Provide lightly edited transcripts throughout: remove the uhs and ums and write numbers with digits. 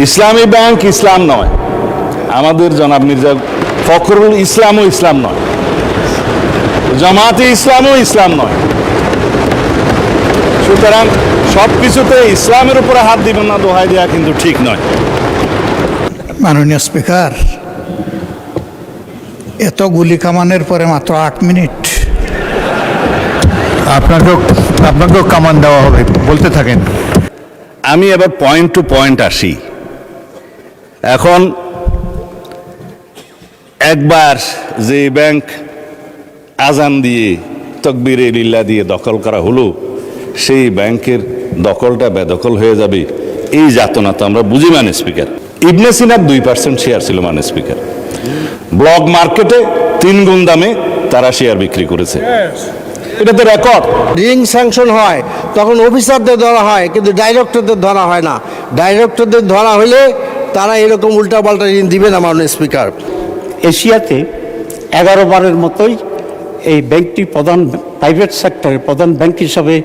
ইসলামী bank ইসলাম নয়, আমাদের জনাব মির্জা ফখরুল ইসলামও ইসলাম নয়, জামাতে ইসলামও ইসলাম নয়। সুতরাং সব কিছুতে ইসলামের উপরে হাত দিবেন না দোহাই দেওয়া কিন্তু ঠিক নয়। মাননীয় স্পিকার, এত গুলি কামানের পরে মাত্র 8 মিনিট। আপনাকেও কামান দেওয়া হবে, বলতে থাকেন। আমি এবার পয়েন্ট টু পয়েন্ট আসি। এখন একবার যে ব্যাংক আজান দিয়ে তকবীরে লিল্লাহ দিয়ে দখল করা হলো, সেই ব্যাংকের দখলটা বেদখল হয়ে যাবে, এই যাতনা তো আমরা বুঝি মানে স্পিকার। ইবনে সিনার 2% শেয়ার ছিল মানে স্পিকার। ব্লক মার্কেটে 3 গুণ দামে তারা শেয়ার বিক্রি করেছে, এটা তো রেকর্ড। রিং স্যাংশন হয় তখন অফিসারদের ধরা হয়, কিন্তু ডাইরেক্টরদের ধরা হয় না। ডাইরেক্টরদের ধরা হলে তারা এরকম উল্টাপাল্টা ঋণ দিবে না মাননীয় স্পিকার। এশিয়াতে 11 বারের মতোই এই ব্যাংকটি প্রধান প্রাইভেট সেক্টরের প্রধান ব্যাংক হিসাবে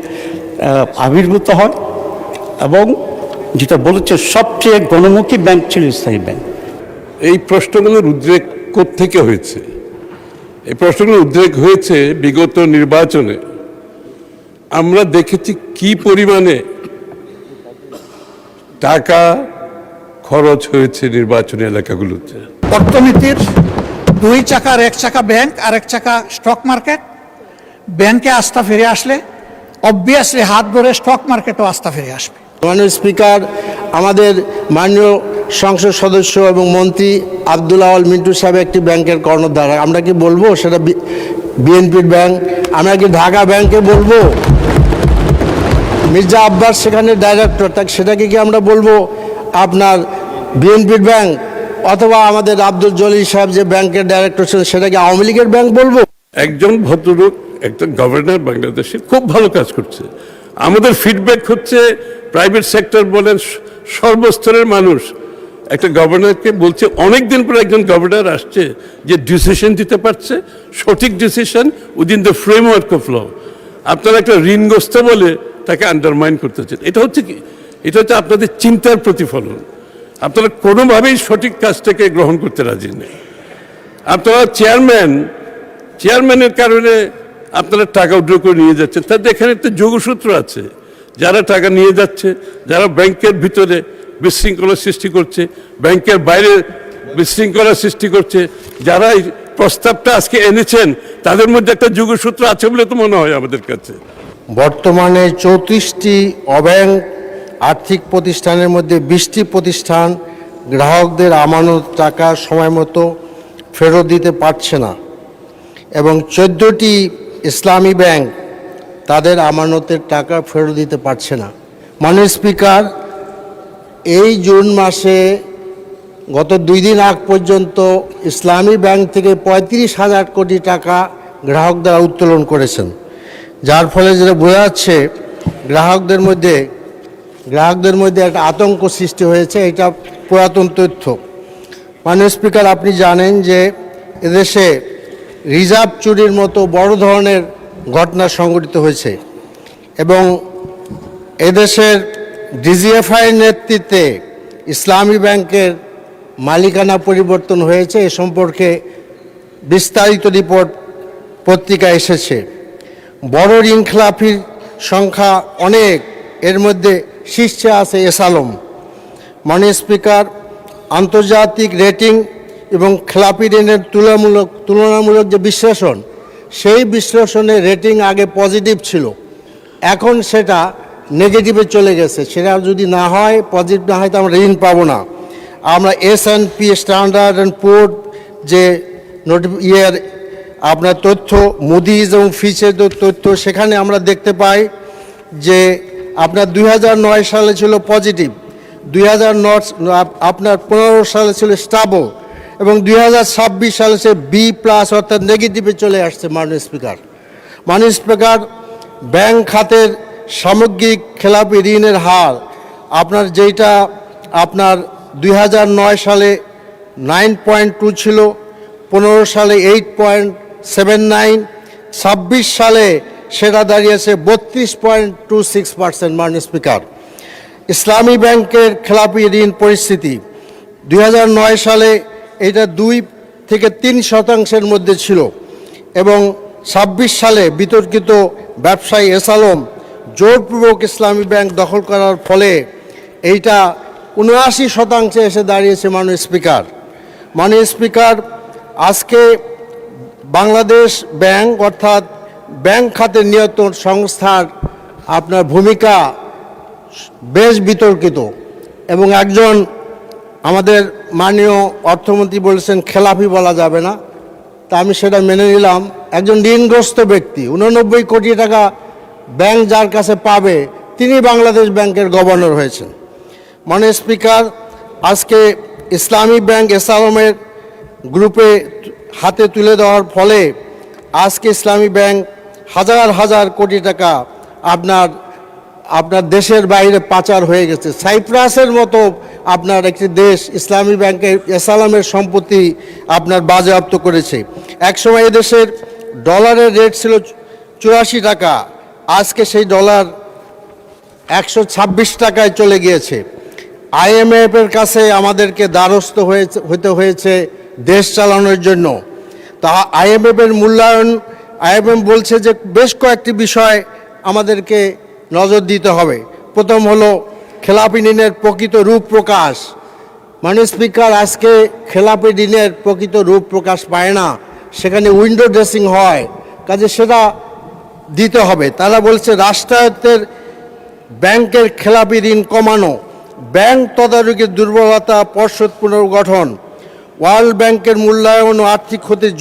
আবির্ভূত হয় এবং যেটা বলেছে সবচেয়ে গণমুখী ব্যাংক ছিল ইসলামী ব্যাংক। এই প্রশ্নগুলোর উদ্রেক কোত্থেকে হয়েছে? এই প্রশ্নগুলো উদ্রেক হয়েছে বিগত নির্বাচনে। আমরা দেখেছি কি পরিমাণে টাকা খরচ হয়েছে নির্বাচনী এলাকাগুলোতে। অর্থনীতির 2 চাকার 1 চাকা ব্যাংক আর 1 চাকা স্টক মার্কেট। ব্যাংকে আস্থা ফিরে আসলে অবভিয়াসলি হাত ধরে স্টক মার্কেটও আস্থা ফিরে আসবে। মাননীয় স্পিকার, আমাদের মাননীয় সংসদ সদস্য এবং মন্ত্রী আব্দুল আওয়াল মিন্টু সাহেব একটি ব্যাংকের কর্ণধার। আমরা কি বলবো সেটা বিএনপির ব্যাংক? আমরা কি ঢাকা ব্যাংকে বলবো? মির্জা আব্বাস সেখানে ডাইরেক্টর, তাকে সেটাকে কি আমরা বলবো আপনার বিএনপির ব্যাংক? অথবা আমাদের আব্দুল জলিল সাহেব যে ব্যাংকের ডাইরেক্টর ছিল সেটাকে আওয়ামী লীগের ব্যাংক বলবো? একজন ভদ্রলোক, একজন গভর্নর বাংলাদেশে খুব ভালো কাজ করছে। আমাদের ফিডব্যাক হচ্ছে প্রাইভেট সেক্টর বলেন, সর্বস্তরের মানুষ একটা গভর্নরকে বলছে, অনেকদিন পর একজন গভর্নর আসছে যে ডিসিশন দিতে পারছে, সঠিক decision within the framework of law. আপনারা একটা ঋণগ্রস্ত বলে তাকে আন্ডারমাইন করতেছেন। এটা হচ্ছে কি? এটা হচ্ছে আপনাদের চিন্তার প্রতিফলন। আপনারা কোনোভাবেই সঠিক কাজটাকে গ্রহণ করতে রাজি নেই। আপনারা চেয়ারম্যানের কারণে আপনারা টাকা উইথড্র করে নিয়ে যাচ্ছেন। তাদের এখানে একটা যোগসূত্র আছে, যারা টাকা নিয়ে যাচ্ছে, যারা ব্যাংকের ভিতরে বিশৃঙ্খলা সৃষ্টি করছে, ব্যাংকের বাইরে বিশৃঙ্খলা সৃষ্টি করছে, যারা এই প্রস্তাবটা আজকে এনেছেন, তাদের মধ্যে একটা যোগসূত্র আছে বলে তো মনে হয় আমাদের কাছে। বর্তমানে 34টি অব্যাংক আর্থিক প্রতিষ্ঠানের মধ্যে 20টি প্রতিষ্ঠান গ্রাহকদের আমানত টাকা সময় মতো ফেরত দিতে পারছে না এবং 14টি ইসলামী ব্যাংক তাদের আমানতের টাকা ফেরত দিতে পারছে না। মাননীয় স্পিকার, এই জুন মাসে গত 2 দিন আগ পর্যন্ত ইসলামী ব্যাংক থেকে 35,000 কোটি টাকা গ্রাহকরা উত্তোলন করেছেন, যার ফলে যেটা বোঝা যাচ্ছে গ্রাহকদের মধ্যে একটা আতঙ্ক সৃষ্টি হয়েছে। এটা পুরাতন তথ্য। মাননীয় স্পিকার, আপনি জানেন যে এদেশে রিজার্ভ চুরির মতো বড় ধরনের ঘটনা সংঘটিত হয়েছে এবং এদেশের ডিজিএফআই নেতৃত্বে ইসলামী ব্যাংকের মালিকানা পরিবর্তন হয়েছে। এ সম্পর্কে বিস্তারিত রিপোর্ট পত্রিকায় এসেছে। বড় ঋণ খেলাপির সংখ্যা অনেক, এর মধ্যে শীর্ষে আছে এস আলম। মাননীয় স্পিকার, আন্তর্জাতিক রেটিং এবং খেলাপি ঋণের তুলনামূলক যে বিশ্লেষণ, সেই বিশ্লেষণে রেটিং আগে পজিটিভ ছিল, এখন সেটা নেগেটিভে চলে গেছে। সেটা যদি না হয়, পজিটিভ না হয়, তো আমরা ঋণ পাবো না। আমরা S&P স্ট্যান্ডার্ড অ্যান্ড পুওর যে আপনার তথ্য, মুদিজ এবং ফিচের তথ্য, সেখানে আমরা দেখতে পাই যে আপনার 2009 সালে ছিল পজিটিভ, 2015 সালে ছিল স্টেবল এবং 2026 সালে সে B+ অর্থাৎ নেগেটিভে চলে আসছে। মাননীয় স্পিকার, ব্যাংক খাতের সামগ্রিক খেলাপি ঋণের হার আপনার যেটা আপনার 2009 সালে 9.2 ছিল, 15 সালে 8.79, 26 সালে সেটা দাঁড়িয়েছে 32.26%। মাননীয় স্পিকার, ইসলামী ব্যাংকের খেলাপি ঋণ পরিস্থিতি 2009 সালে এটা 2 থেকে 3% মধ্যে ছিল এবং 26 সালে বিতর্কিত ব্যবসায়ী এস আলম জোরপূর্বক ইসলামী ব্যাংক দখল করার ফলে এইটা 79% এসে দাঁড়িয়েছে মাননীয় স্পিকার। মাননীয় স্পিকার, আজকে বাংলাদেশ ব্যাংক অর্থাৎ ব্যাংক খাতের নিয়ন্ত্রণ সংস্থার আপনার ভূমিকা বেশ বিতর্কিত এবং একজন আমাদের মাননীয় অর্থমন্ত্রী বলেছেন খেলাপি বলা যাবে না, তা আমি সেটা মেনে নিলাম। একজন ঋণগ্রস্ত ব্যক্তি 89 কোটি টাকা ব্যাংক যার কাছে পাবে তিনি বাংলাদেশ ব্যাংকের গভর্নর হয়েছেন। মাননীয় স্পিকার, আজকে ইসলামী ব্যাংক এস আলমের গ্রুপে হাতে তুলে দেওয়ার ফলে আজকে ইসলামী ব্যাংক হাজার হাজার কোটি টাকা আপনার দেশের বাইরে পাচার হয়ে গেছে। সাইপ্রাসের মতো আপনার একটি দেশ ইসলামী ব্যাংকের এস আলমের সম্পত্তি আপনার বাজেয়াপ্ত করেছে। একসময় এদেশের ডলারের রেট ছিল 84 টাকা, আজকে সেই ডলার 126 টাকায় চলে গিয়েছে। IMF-এর কাছে আমাদেরকে দ্বারস্থ হতে হয়েছে দেশ চালানোর জন্য। তা IMF-এর মূল্যায়ন, IMF বলছে যে বেশ কয়েকটি বিষয় আমাদেরকে নজর দিতে হবে। প্রথম হলো খেলাপি ঋণের প্রকৃত রূপ প্রকাশ। মাননীয় স্পিকার, আজকে খেলাপি ঋণের প্রকৃত রূপ প্রকাশ পায় না, সেখানে উইন্ডো ড্রেসিং হয়, কাজে সেটা দিতে হবে। তারা বলছে রাষ্ট্রায়ত্তের ব্যাংকের খেলাপি ঋণ কমানো, ব্যাংক তদারকির দুর্বলতা, পর্ষদ পুনর্গঠন, ওয়ার্ল্ড ব্যাংকের মূল্যায়ন ও আর্থিক ক্ষতির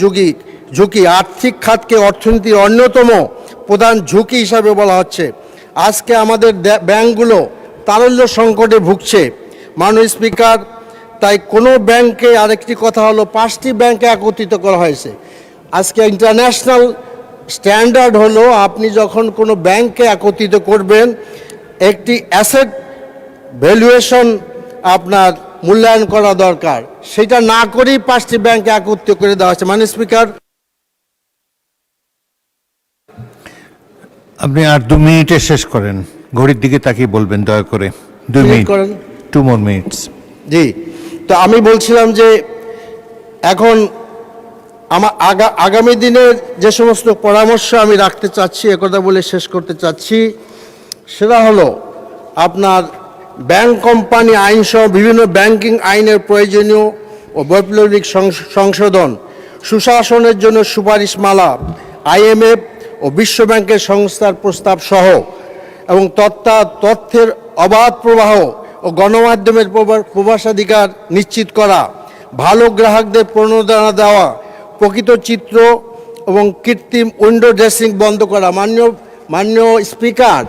ঝুঁকি। আর্থিক খাতকে অর্থনীতির অন্যতম প্রধান ঝুঁকি হিসাবে বলা হচ্ছে। আজকে আমাদের ব্যাংকগুলো তারল্য সংকটে ভুগছে। মাননীয় স্পিকার, তাই কোনো ব্যাংকে, আরেকটি কথা হলো 5টি ব্যাংকে একত্রিত করা হয়েছে। আজকে ইন্টারন্যাশনাল স্ট্যান্ডার্ড হলো আপনি যখন কোনো ব্যাংকে একত্রিত করবেন একটি অ্যাসেট ভ্যালুয়েশন আপনার মূল্যায়ন করা দরকার, সেটা না করেই 5টি ব্যাংকে একত্রিত করে দেওয়া হয়েছে। মাননীয় স্পিকার, আপনি আর 2 মিনিটে শেষ করেন, ঘড়ির দিকে তাকিয়ে বলবেন দয়া করে। 2 মিনিট করেন। 2 more minutes। জি, তো আমি বলছিলাম যে এখন আগামী দিনের যে সমস্ত পরামর্শ আমি রাখতে চাচ্ছি, একথা বলে শেষ করতে চাচ্ছি, সেটা হলো আপনার ব্যাংক কোম্পানি আইন সহ বিভিন্ন ব্যাংকিং আইনের প্রয়োজনীয় ও বৈপ্লবিক সংশোধন, সুশাসনের জন্য সুপারিশমালা, IMF ও বিশ্ব ব্যাংকের সংস্থার প্রস্তাব সহ এবং তথ্যের অবাধ প্রবাহ ও গণমাধ্যমের প্রবেশাধিকার নিশ্চিত করা, ভালো গ্রাহকদের প্রণোদনা দেওয়া, প্রকৃত চিত্র এবং কৃত্রিম উইন্ডো ড্রেসিং বন্ধ করা। মাননীয় স্পিকার,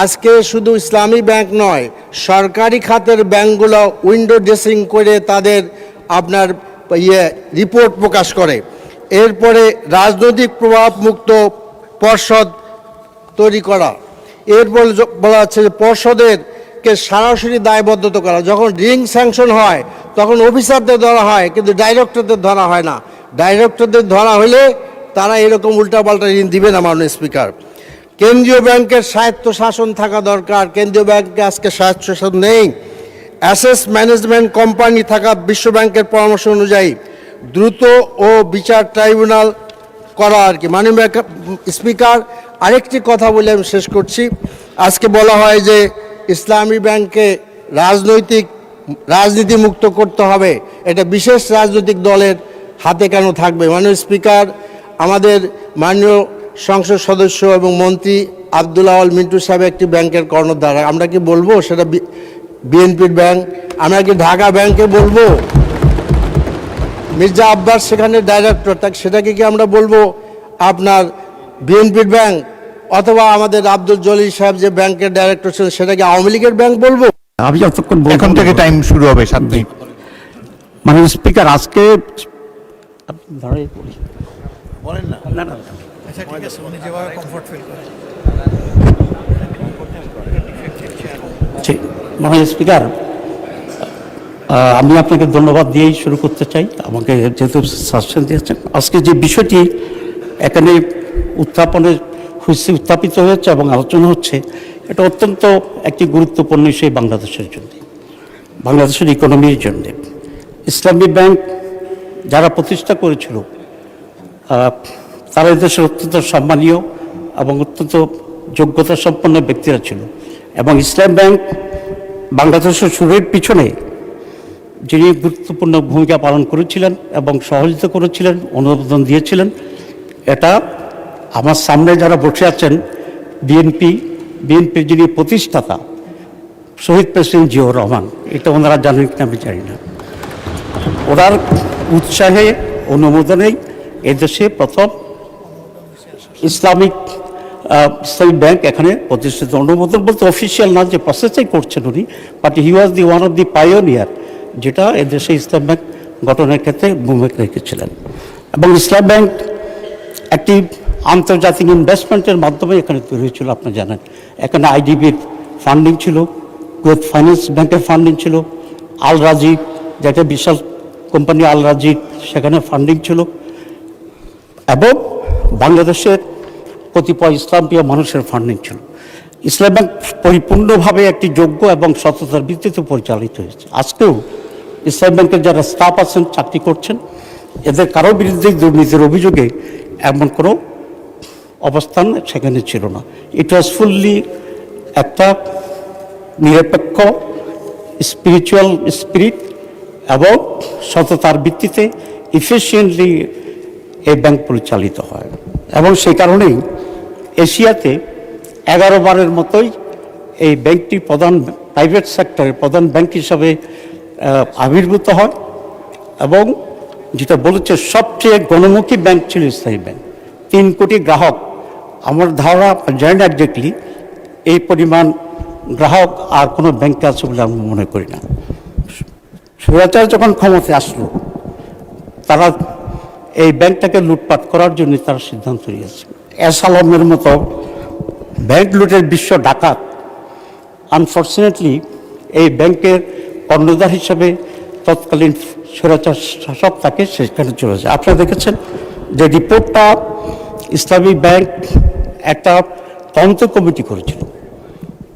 আজকে শুধু ইসলামী ব্যাংক নয়, সরকারি খাতের ব্যাংকগুলো উইন্ডো ড্রেসিং করে তাদের আপনার রিপোর্ট প্রকাশ করে। এরপরে রাজনৈতিক প্রভাব মুক্ত পর্ষদ তৈরি করা। এরপর বলা হচ্ছে যে পর্ষদেরকে সরাসরি দায়বদ্ধতা করা। যখন রিং স্যাংশন হয় তখন অফিসারদের ধরা হয়, কিন্তু ডাইরেক্টরদের ধরা হয় না। ডাইরেক্টরদের ধরা হলে তারা এরকম উল্টাপাল্টা ঋণ দিবে না। মাননীয় স্পিকার, কেন্দ্রীয় ব্যাংকের স্বায়ত্তশাসন থাকা দরকার। কেন্দ্রীয় ব্যাংকে আজকে স্বায়ত্তশাসন নেই। অ্যাসেট ম্যানেজমেন্ট কোম্পানি থাকা বিশ্ব ব্যাংকের পরামর্শ অনুযায়ী দ্রুত ও বিচার ট্রাইব্যুনাল করা আর কি। মাননীয় স্পিকার, আরেকটি কথা বলে আমি শেষ করছি। আজকে বলা হয় যে ইসলামী ব্যাংকে রাজনীতি মুক্ত করতে হবে, এটা বিশেষ রাজনৈতিক দলের হাতে কেন থাকবে? মাননীয় স্পিকার, আমাদের মাননীয় সংসদ সদস্য এবং মন্ত্রী আব্দুল আওয়াল মিন্টু সাহেব একটি ব্যাংকের কর্ণধার। আমরা কি বলবো সেটা বিএনপির ব্যাংক? আমরা কি ঢাকা ব্যাংকে বলবো? মির্জা আব্বাস সেখানে ডাইরেক্টর, সেটাকে কি আমরা বলবো আপনার বিএনপির ব্যাংক? অথবা আমাদের আব্দুল জলিল সাহেব যে ব্যাংকের ডাইরেক্টর ছিল সেটাকে আওয়ামী লীগের ব্যাংক বলবো? আমি যতক্ষণ বলবো, এখন থেকে টাইম শুরু হবে 7 মিনিট। মানে স্পিকার, আজকে মানে স্পিকার, আমি আপনাকে ধন্যবাদ দিয়েই শুরু করতে চাই, আমাকে যেহেতু সাজেশন দিয়েছেন। আজকে যে বিষয়টি এখানে উত্থাপিত হয়েছে এবং আলোচনা হচ্ছে, এটা অত্যন্ত একটি গুরুত্বপূর্ণ বিষয় বাংলাদেশের জন্য, বাংলাদেশের ইকোনমির জন্য। ইসলামী ব্যাংক যারা প্রতিষ্ঠা করেছিল তারা দেশের অত্যন্ত সম্মানীয় এবং অত্যন্ত যোগ্যতা সম্পন্ন ব্যক্তিরা ছিল, এবং ইসলাম ব্যাংক বাংলাদেশের শুরুর পিছনে যিনি গুরুত্বপূর্ণ ভূমিকা পালন করেছিলেন এবং সহযোগিতা করেছিলেন, অনুমোদন দিয়েছিলেন, এটা আমার সামনে যারা বসে আছেন বিএনপির যিনি প্রতিষ্ঠাতা শহীদ প্রেসিডেন্ট জিয়াউর রহমান, এটা ওনারা জানেন কিনা আমি জানি না। ওনার উৎসাহে অনুমোদনেই এদেশে প্রথম ইসলামিক ব্যাংক এখানে প্রতিষ্ঠিত। অনুমোদন বলতে অফিসিয়াল না, যে প্রসেসই করছেন উনি, but he was the one of the pioneer, যেটা এদেশে ইসলাম ব্যাংক গঠনের ক্ষেত্রে ভূমিকা রেখেছিলেন। এবং ইসলাম ব্যাংক একটি আন্তর্জাতিক ইনভেস্টমেন্টের মাধ্যমে এখানে তৈরি হয়েছিল, আপনি জানেন। এখানে আইডিবির ফান্ডিং ছিল, কুয়েত ফাইন্যান্স ব্যাংকের ফান্ডিং ছিল, আল রাজি যেটা বিশাল কোম্পানি আল রাজি, সেখানে ফান্ডিং ছিল, এবং বাংলাদেশের কতিপয় ইসলামপ্রিয় মানুষের ফান্ডিং ছিল। ইসলাম ব্যাংক পরিপূর্ণভাবে একটি যোগ্য এবং সততার ভিত্তিতে পরিচালিত হয়েছে। আজকেও ইসলাম ব্যাংকের যারা স্টাফ আছেন, চাকরি করছেন, এদের কারো বিরুদ্ধে দুর্নীতির অভিযোগে এমন কোনো অবস্থান সেখানে ছিল না। ইট ওয়াজ ফুললি একটা নিরপেক্ষ স্পিরিচুয়াল স্পিরিট এবং সততার ভিত্তিতে ইফিসিয়েন্টলি এই ব্যাংক পরিচালিত হয়। এবং সেই কারণেই এশিয়াতে 11 বারের মতোই এই ব্যাংকটি প্রাইভেট সেক্টরের প্রধান ব্যাংক হিসাবে আবির্ভূত হয়, এবং যেটা বলেছে সবচেয়ে গণমুখী ব্যাংক ছিল ইসলামী ব্যাংক। 3 কোটি গ্রাহক, আমার ধারণা জানি না একজাক্টলি এই পরিমাণ গ্রাহক আর কোনো ব্যাংকে আছে বলে আমি মনে করি না। স্বৈরাচার যখন ক্ষমতায় আসলো, তারা এই ব্যাংকটাকে লুটপাট করার জন্য তারা সিদ্ধান্ত নিয়েছে। এস আলমের মতো ব্যাংক লুটের বিশ্ব ডাকাত আনফর্চুনেটলি এই ব্যাংকের কর্ণধার হিসাবে তৎকালীন স্বৈরাচার শাসক তাকে সেখানে চলে যায়। আপনারা দেখেছেন যে রিপোর্টটা ইসলামী ব্যাংক একটা তদন্ত কমিটি করেছিল।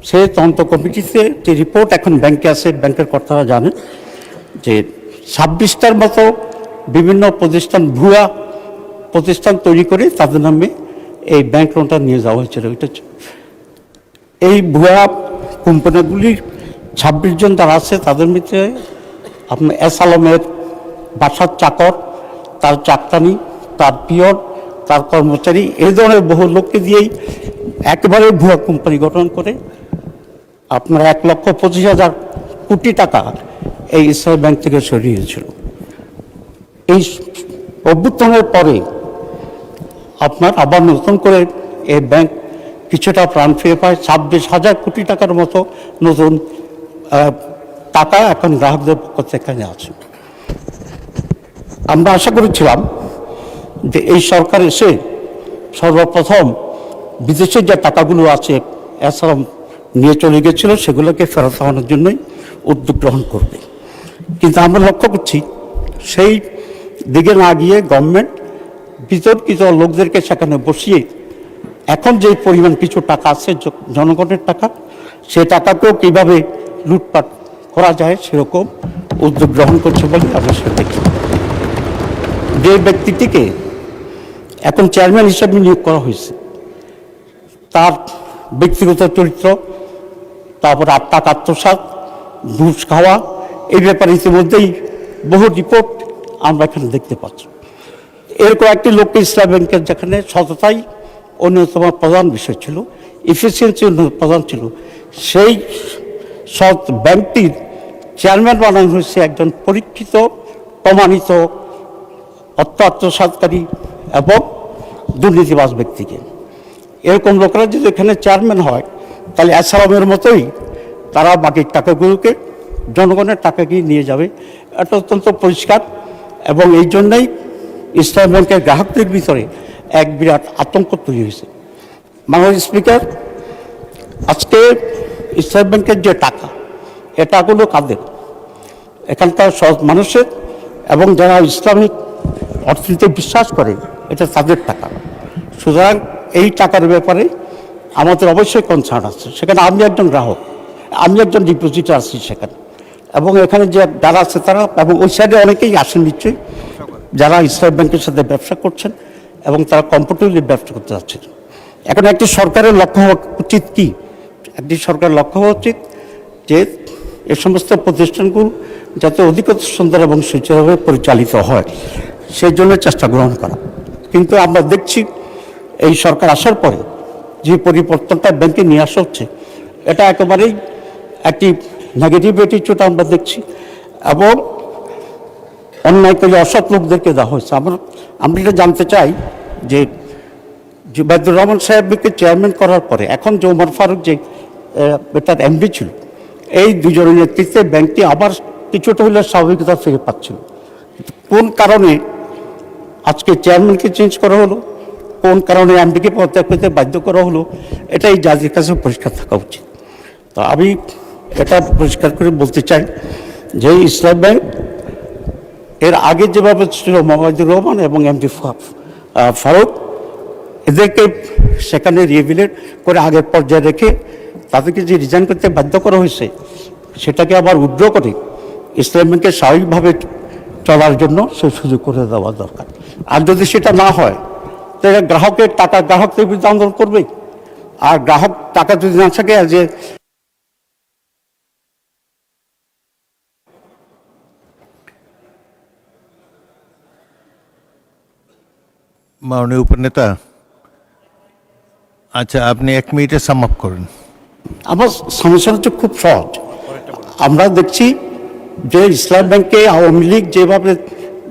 সেই তদন্ত কমিটিতে যে রিপোর্ট এখন ব্যাংকে আছে, ব্যাংকের কর্তারা জানেন যে 26টার মতো বিভিন্ন প্রতিষ্ঠান, ভুয়া প্রতিষ্ঠান তৈরি করে তাদের নামে এই ব্যাংক লোনটা নিয়ে যাওয়া হয়েছিল। এই ভুয়া কোম্পানিগুলির 26 জন যারা আছে, তাদের মধ্যে আপনার এস আলমের বাসার চাকর, তার চাকরানি, তার পিয়ন, তার কর্মচারী, এই ধরনের বহু লোককে দিয়েই একেবারে ভুয়া কোম্পানি গঠন করে আপনার 1,25,000 কোটি টাকা এই ইসলামী ব্যাংক থেকে সরিয়েছিল। এই অভ্যুত্থানের পরে আপনার আবার নতুন করে এই ব্যাংক কিছুটা প্রাণ ফিরে পায়। 26,000 কোটি টাকার মতো নতুন টাকা এখন গ্রাহকদের পক্ষ থেকে আছে। আমরা আশা করেছিলাম যে এই সরকার এসে সর্বপ্রথম বিদেশের যে টাকাগুলো আছে এছাড়াও নিয়ে চলে গেছিল, সেগুলোকে ফেরত আনার জন্যই উদ্যোগ গ্রহণ করবে। কিন্তু আমরা লক্ষ্য করছি সেই দিকে না গিয়ে গভর্নমেন্ট বিতর্কিত লোকদেরকে সেখানে বসিয়ে এখন যে পরিমাণ কিছু টাকা আছে জনগণের টাকা, সে টাকাকেও কীভাবে লুটপাট করা যায় সেরকম উদ্যোগ গ্রহণ করছে বলে আমরা সেটা দেখি। যে ব্যক্তিটিকে এখন চেয়ারম্যান হিসেবে নিয়োগ করা হয়েছে, তার ব্যক্তিগত চরিত্র, তারপর টাকা আত্মসাৎ, ঘুষ খাওয়া, এই ব্যাপারে ইতিমধ্যেই বহু রিপোর্ট আমরা এখানে দেখতে পাচ্ছি। এরকম একটি লোককে ইসলাম ব্যাংকের যেখানে সততাই অন্যতম প্রধান বিষয় ছিল, এফিসিয়েন্সি প্রধান ছিল, সেই সৎ ব্যাংকটির চেয়ারম্যান বানানো হয়েছে একজন পরীক্ষিত, প্রমাণিত আত্মসাৎকারী এবং দুর্নীতিবাজ ব্যক্তিকে। এরকম লোকেরা যদি এখানে চেয়ারম্যান হয়, তাহলে আসালামের মতোই তারা বাকির টাকাগুলোকে, জনগণের টাকাকে নিয়ে যাবে। এটা অত্যন্ত পরিষ্কার, এবং এই জন্যই ইসলাম ব্যাংকের গ্রাহকদের ভিতরে এক বিরাট আতঙ্ক তৈরি হয়েছে। মাননীয় স্পিকার, আজকে ইসলাম ব্যাংকের যে টাকা, এ টাকাগুলো কাদের? এখানকার সব মানুষের, এবং যারা ইসলামিক অর্থনীতিতে বিশ্বাস করে, এটা তাদের টাকা। সুতরাং এই টাকার ব্যাপারে আমাদের অবশ্যই কনসার্ন আছে। সেখানে আমি একজন গ্রাহক, আমি একজন ডিপোজিটার আছি সেখানে, এবং এখানে যে যারা আছে তারা, এবং ওই সাইডে অনেকেই আসেন নিশ্চয়ই, যারা ইসলামী ব্যাংকের সাথে ব্যবসা করছেন এবং তারা কমফোর্টেবলি ব্যবসা করতে যাচ্ছেন। এখন একটি সরকারের লক্ষ্য হওয়া উচিত কি? একটি সরকারের লক্ষ্য হওয়া উচিত যে এই সমস্ত প্রতিষ্ঠানগুলো যাতে অধিকতর সুন্দর এবং সুচারুভাবে পরিচালিত হয়, সেই জন্য চেষ্টা গ্রহণ করা। কিন্তু আমরা দেখছি এই সরকার আসার পরে যে পরিবর্তনটা ব্যাংকে নিয়ে আসা হচ্ছে, এটা একেবারেই একটি নেগেটিভ অ্যাটিটিউড আমরা দেখছি, এবং অন্যায় করে অসৎ লোকদেরকে দেওয়া হয়েছে। আমরা এটা জানতে চাই যে জুবাইদুর রহমান সাহেবকে চেয়ারম্যান করার পরে এখন যে ওমর ফারুক যে এটার এমডি ছিল, এই দুজনের নেতৃত্বে ব্যাংকটি আবার কিছুটা হলে স্বাভাবিকতা ফিরে পাচ্ছিল। কোন কারণে আজকে চেয়ারম্যানকে চেঞ্জ করা হলো, কোন কারণে এমডিকে পদত্যাগ করতে বাধ্য করা হলো, এটাই জাজের কাছে পরিষ্কার থাকা উচিত। তো আমি এটা পরিষ্কার করে বলতে চাই যে ইসলামী ব্যাংক এর আগে যেভাবে ছিল মোহাম্মদুর রহমান এবং এমডি ফারুক, এদেরকে সেখানে রিহেবিলিট করে আগের পর্যায়ে রেখে তাদেরকে যে রিজাইন করতে বাধ্য করা হয়েছে, সেটাকে আবার উইথড্র করে ইসলামী ব্যাংকের স্বাভাবিকভাবে চলার জন্য সে সুযোগ করে দেওয়া দরকার। আর যদি সেটা না হয় তাহলে গ্রাহকের টাকা গ্রাহকদের বিরুদ্ধে আন্দোলন করবে, আর গ্রাহক টাকা যদি না থাকে যে মাননীয় উপনেতা, আচ্ছা আপনি 1 মিনিটে সাম আপ করেন। আমার সমস্যা হচ্ছে খুব সহজ। আমরা দেখছি যে ইসলাম ব্যাংকে আওয়ামী লীগ যেভাবে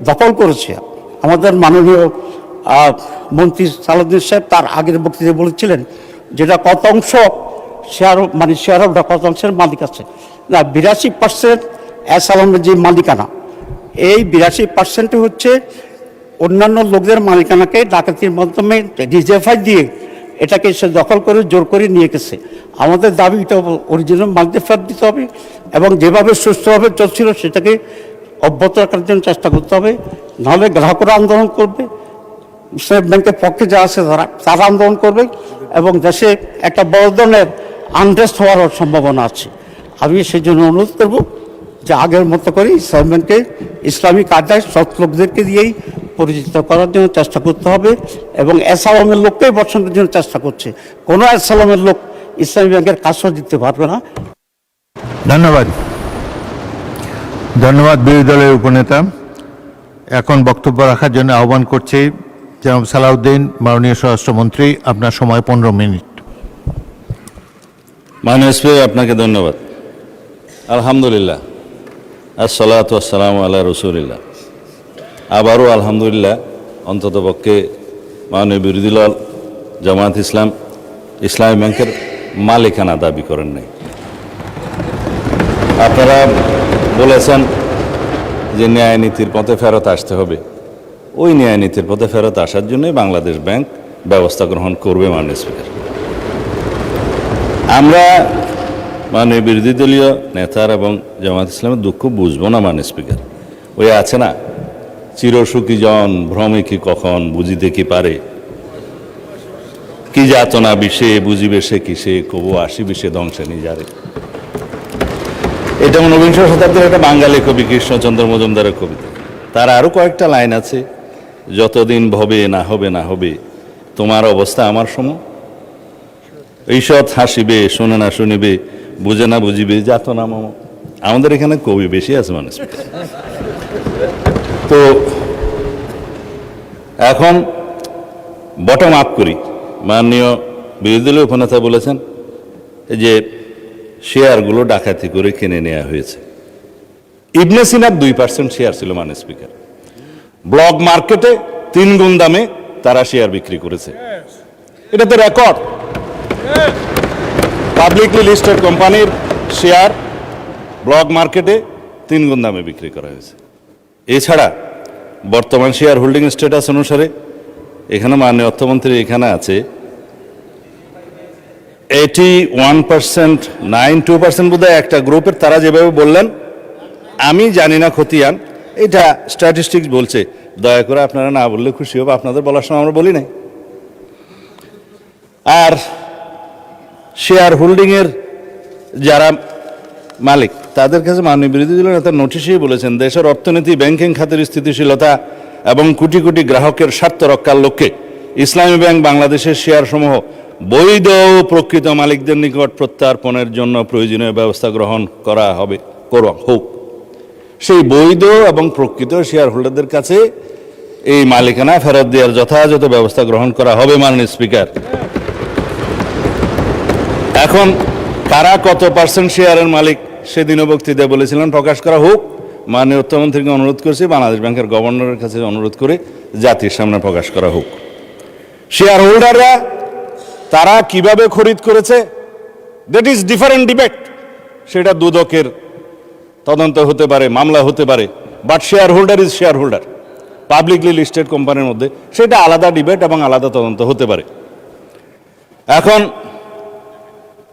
দখল করেছে, আমাদের মাননীয় মন্ত্রী সালাউদ্দিন সাহেব তার আগের বক্তৃতায় বলেছিলেন যেটা কত অংশ শেয়ার, মানে শেয়ার হোল্ডার কত অংশের মালিক আছে না, 82% এস আলমের যে মালিকানা, এই 82% হচ্ছে অন্যান্য লোকদের মালিকানাকে ডাকাতির মাধ্যমে ডিজেফাই দিয়ে এটাকে সে দখল করে জোর করে নিয়ে গেছে। আমাদের দাবি এটা অরিজিনাল মালিকদের ফেরত দিতে হবে, এবং যেভাবে সুস্থভাবে চলছিল সেটাকে অব্যাহত রাখার জন্য চেষ্টা করতে হবে। নাহলে গ্রাহকরা আন্দোলন করবে, ইসলামী ব্যাংকের পক্ষে যা আছে তারা আন্দোলন করবে, এবং দেশে একটা বড় ধরনের আনরেস্ট হওয়ার সম্ভাবনা আছে। আমি সেই জন্য অনুরোধ করব যে আগের মতো করে ইসলামী ব্যাংকে ইসলামিক আদায় সৎ লোকদেরকে দিয়েই পরিচিত করার জন্য চেষ্টা করতে হবে, এবং এসালামের লোককেই বর্ষণের জন্য চেষ্টা করছে। কোনো এসালামের লোক ইসলামী ব্যাংকের কাজও দিতে পারবে না। ধন্যবাদ, ধন্যবাদ বিরোধী দলের উপনেতা। এখন বক্তব্য রাখার জন্য আহ্বান করছি জনাব সালাউদ্দিন, মাননীয় স্বরাষ্ট্রমন্ত্রী। আপনার সময় 15 মিনিট। মাননীয় স্পিকার, আপনাকে ধন্যবাদ। আলহামদুলিল্লাহ, আসসালাতু আসসালামু আলা রাসূলিল্লাহ। আবারও আলহামদুলিল্লাহ, অন্ততপক্ষে মাননীয় বিরোধী দল জামায়াত ইসলাম ইসলামী ব্যাংকের মালিকানা দাবি করেন নাই। আপনারা বলেছেন যে ন্যায় নীতির পথে ফেরত আসতে হবে, ওই ন্যায় নীতির পথে ফেরত আসার জন্যই বাংলাদেশ ব্যাংক ব্যবস্থা গ্রহণ করবে। মাননীয় স্পিকার, আমরা মাননীয় বিরোধী দলীয় নেতার এবং জামায়াত ইসলামের দুঃখ বুঝবো না। মাননীয় স্পিকার, ওই আছে না, চিরসুখী জন ভ্রমে কি কখন, বুঝিতে কি পারে, কি যাতনা বিষে বুঝিবে সে কিসে, কবু আসিবে সে ধ্বংসে নিজারে। এটা 19বিংশ শতাব্দীর একটা বাঙালি কবি কৃষ্ণচন্দ্র মজুমদারের কবিতা। তার আরো কয়েকটা লাইন আছে, যতদিন ভবে না হবে না হবে তোমার অবস্থা আমার সম, ঈষৎ হাসিবে শোনে না শুনিবে, বুঝে না বুঝিবে যাতনা মম। আমাদের এখানে কবি বেশি আছে মানুষ। তো এখন বটম আপ করি। মাননীয় বিরোধী দলীয় উপনেতা বলেছেন যে শেয়ারগুলো ডাকাতি করে কিনে নেওয়া হয়েছে। ইবনে সিনার 2% শেয়ার ছিল। মাননীয় স্পিকার, ব্লক মার্কেটে 3 গুণ দামে তারা শেয়ার বিক্রি করেছে। এটা তো রেকর্ড। পাবলিকলি লিস্টেড কোম্পানির শেয়ার ব্লক মার্কেটে 3 গুণ দামে বিক্রি করা হয়েছে। এছাড়া বর্তমান শেয়ার হোল্ডিং স্ট্যাটাস অনুসারে এখানে মাননীয় অর্থমন্ত্রী এখানে আছে 81%, 92% বোধহয় একটা গ্রুপের। তারা যেভাবে বললেন আমি জানি না খতিয়ান, এটা স্ট্যাটিস্টিক্স বলছে। দয়া করে আপনারা না বললে খুশি হবে, আপনাদের বলার সময় আমরা বলি নাই। আর শেয়ার হোল্ডিংয়ের যারা মালিক তাদের কাছে মাননীয় বিরোধী দলের নেতা নোটিশেই বলেছেন দেশের অর্থনীতি ব্যাংকিং খাতের স্থিতিশীলতা এবং কোটি কোটি গ্রাহকের স্বার্থ রক্ষার লক্ষ্যে ইসলামী ব্যাংক বাংলাদেশের শেয়ারসমূহ বৈধ ও প্রকৃত মালিকদের নিকট প্রত্যার্পণের জন্য প্রয়োজনীয় ব্যবস্থা গ্রহণ করা হোক। সেই বৈধ এবং প্রকৃত শেয়ার হোল্ডারদের কাছে এই মালিকানা ফেরত দেওয়ার যথাযথ ব্যবস্থা গ্রহণ করা হবে মাননীয় স্পিকার। এখন কারা কত পার্সেন্ট শেয়ারের মালিক সেদিনও বক্তৃতায় বলেছিলেন প্রকাশ করা হোক। মাননীয় অর্থমন্ত্রীকে অনুরোধ করছি, বাংলাদেশ ব্যাংকের গভর্নরের কাছে অনুরোধ করে জাতির সামনে প্রকাশ করা হোক। শেয়ার হোল্ডাররা তারা কিভাবে খরিদ করেছে দ্যাট ইজ ডিফারেন্ট ডিবেট। সেটা দুদকের তদন্ত হতে পারে, মামলা হতে পারে, but share holder is share holder. Publicly listed কোম্পানির মধ্যে সেটা আলাদা ডিবেট এবং আলাদা তদন্ত হতে পারে। এখন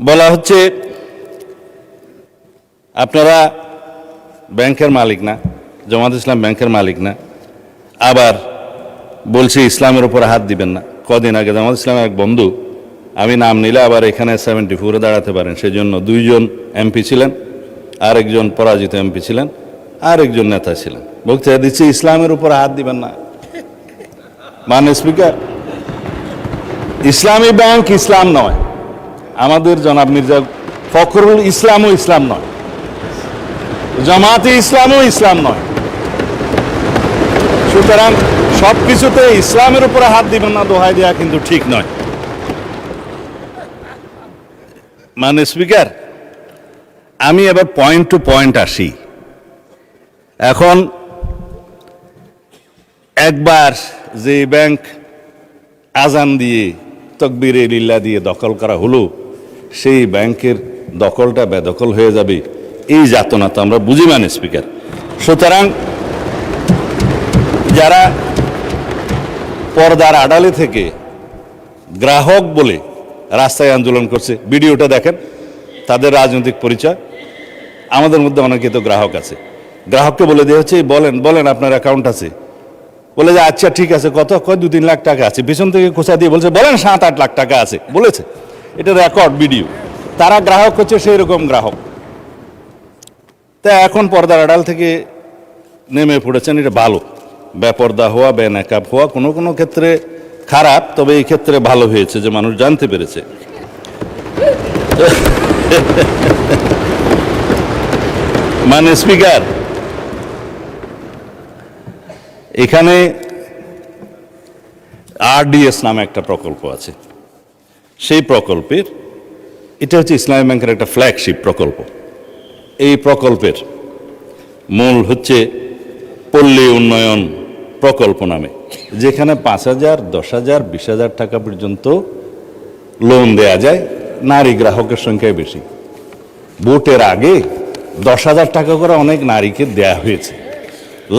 বলা হচ্ছে আপনারা ব্যাংকের মালিক না, জামাত ইসলাম ব্যাংকের মালিক না, আবার বলছি ইসলামের উপর হাত দিবেন না। কদিন আগে জামাত ইসলামের এক বন্ধু, আমি নাম নিলে আবার এখানে 74-এ দাঁড়াতে পারেন, সেজন্য 2 জন এমপি ছিলেন, আরেকজন পরাজিত এমপি ছিলেন, আরেকজন নেতা ছিলেন, বক্তৃতা দিচ্ছে ইসলামের উপর হাত দিবেন না। মাননীয় স্পিকার, ইসলামী ব্যাংক ইসলাম নয়, আমাদের জনাব মির্জা ফখরুল ইসলামও ইসলাম নয়, জামাতে ইসলামও ইসলাম নয়। সুতরাং সবকিছুতে ইসলামের উপরে হাত দিবেন না দোহাই দেওয়া কিন্তু ঠিক নয়। মাননীয় স্পিকার, আমি এবার পয়েন্ট টু পয়েন্ট আসি। এখন একবার যে ব্যাংক আজান দিয়ে তকবীরে লিল্লাহ দিয়ে দখল করা হলো, সেই ব্যাংকের দখলটা বেদখল হয়ে যাবে, এই যাতনা তো আমরা বুঝি মাননীয় স্পিকার। সুতরাং যারা পর্দার আড়ালে থেকে গ্রাহক বলে রাস্তায় আন্দোলন করছে, ভিডিওটা দেখেন, তাদের রাজনৈতিক পরিচয়। আমাদের মধ্যে অনেকে তো গ্রাহক আছে, গ্রাহককে বলে দেওয়া হচ্ছে বলেন বলেন আপনার অ্যাকাউন্ট আছে, বলে যে আচ্ছা ঠিক আছে, কত কয় 2-3 লাখ টাকা আছে, পিছন থেকে খোঁচা দিয়ে বলছে বলেন 7-8 লাখ টাকা আছে বলেছে, এটা রেকর্ড ভিডিও। তারা গ্রাহক হচ্ছে সেই রকম গ্রাহক। তা এখন পর্দার আড়াল থেকে নেমে পড়েছেন, এটা ভালো। বেপর্দা হওয়া, বেনাকাব হওয়া কোনো কোনো ক্ষেত্রে খারাপ, তবে এই ক্ষেত্রে ভালো হয়েছে যে মানুষ জানতে পেরেছে। মাননীয় স্পিকার, এখানে আরডিএস নামে একটা প্রকল্প আছে। সেই প্রকল্পের, এটা হচ্ছে ইসলামী ব্যাংকের একটা ফ্ল্যাগশিপ প্রকল্প। এই প্রকল্পের মূল হচ্ছে পল্লী উন্নয়ন প্রকল্প নামে, যেখানে 5,000, 10,000, 20,000 টাকা পর্যন্ত লোন দেয়া যায়। নারী গ্রাহকের সংখ্যায় বেশি। ভোটের আগে 10,000 টাকা করে অনেক নারীকে দেয়া হয়েছে।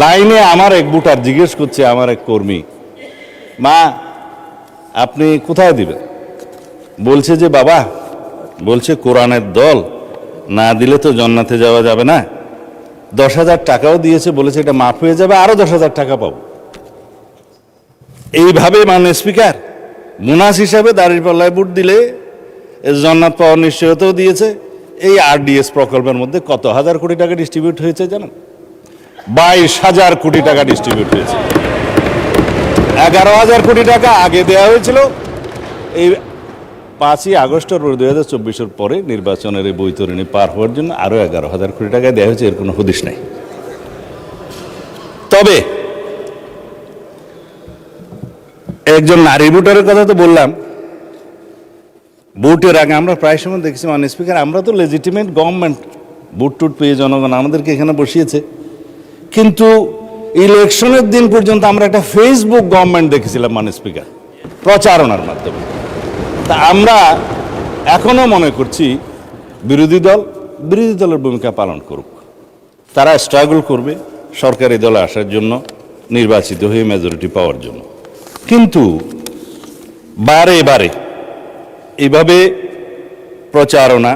লাইনে আমার এক ভোটার জিজ্ঞেস করছে, আমার এক কর্মী, মা আপনি কোথায় দিবেন? বলছে যে বাবা, বলছে কোরআনের দল না দিলে তো জান্নাতে যাওয়া যাবে না, 10,000 টাকাও দিয়েছে, বলেছে এটা মাফ হয়ে যাবে, আরো 10,000 টাকা পাবো। এইভাবে মাননীয় স্পিকার মুনাস হিসাবে দাঁড়িপাল্লায় ভোট দিলে জান্নাত পাওয়ার নিশ্চয়তাও দিয়েছে। এই আরডিএস প্রকল্পের মধ্যে কত হাজার কোটি টাকা ডিস্ট্রিবিউট হয়েছে জানেন? 22,000 কোটি টাকা ডিস্ট্রিবিউট হয়েছে। 11,000 কোটি টাকা আগে দেওয়া হয়েছিল। এই 5ই আগস্ট 2024-এর পরে নির্বাচনের এই বৈতরণী পার হওয়ার জন্য আরো 11,000 কোটি টাকা দেওয়া হয়েছে, এর কোনো হদিশ নাই। তবে একজন নারী ভোটারের কথা তো বললাম, ভোটের আগে আমরা প্রায় সময় দেখছি মাননীয় স্পিকার, আমরা তো লেজিটিমেট গভর্নমেন্ট, ভোট টুট পেয়ে জনগণ আমাদেরকে এখানে বসিয়েছে, কিন্তু ইলেকশনের দিন পর্যন্ত আমরা একটা ফেসবুক গভর্নমেন্ট দেখেছিলাম মাননীয় স্পিকার, প্রচারণার মাধ্যমে। তা আমরা এখনো মনে করছি বিরোধী দলের ভূমিকা পালন করুক, তারা স্ট্রাগল করবে সরকারি দলে আসার জন্য, নির্বাচিত হয়ে মেজরিটি পাওয়ার জন্য। কিন্তু বারে বারে এইভাবে প্রচারণা,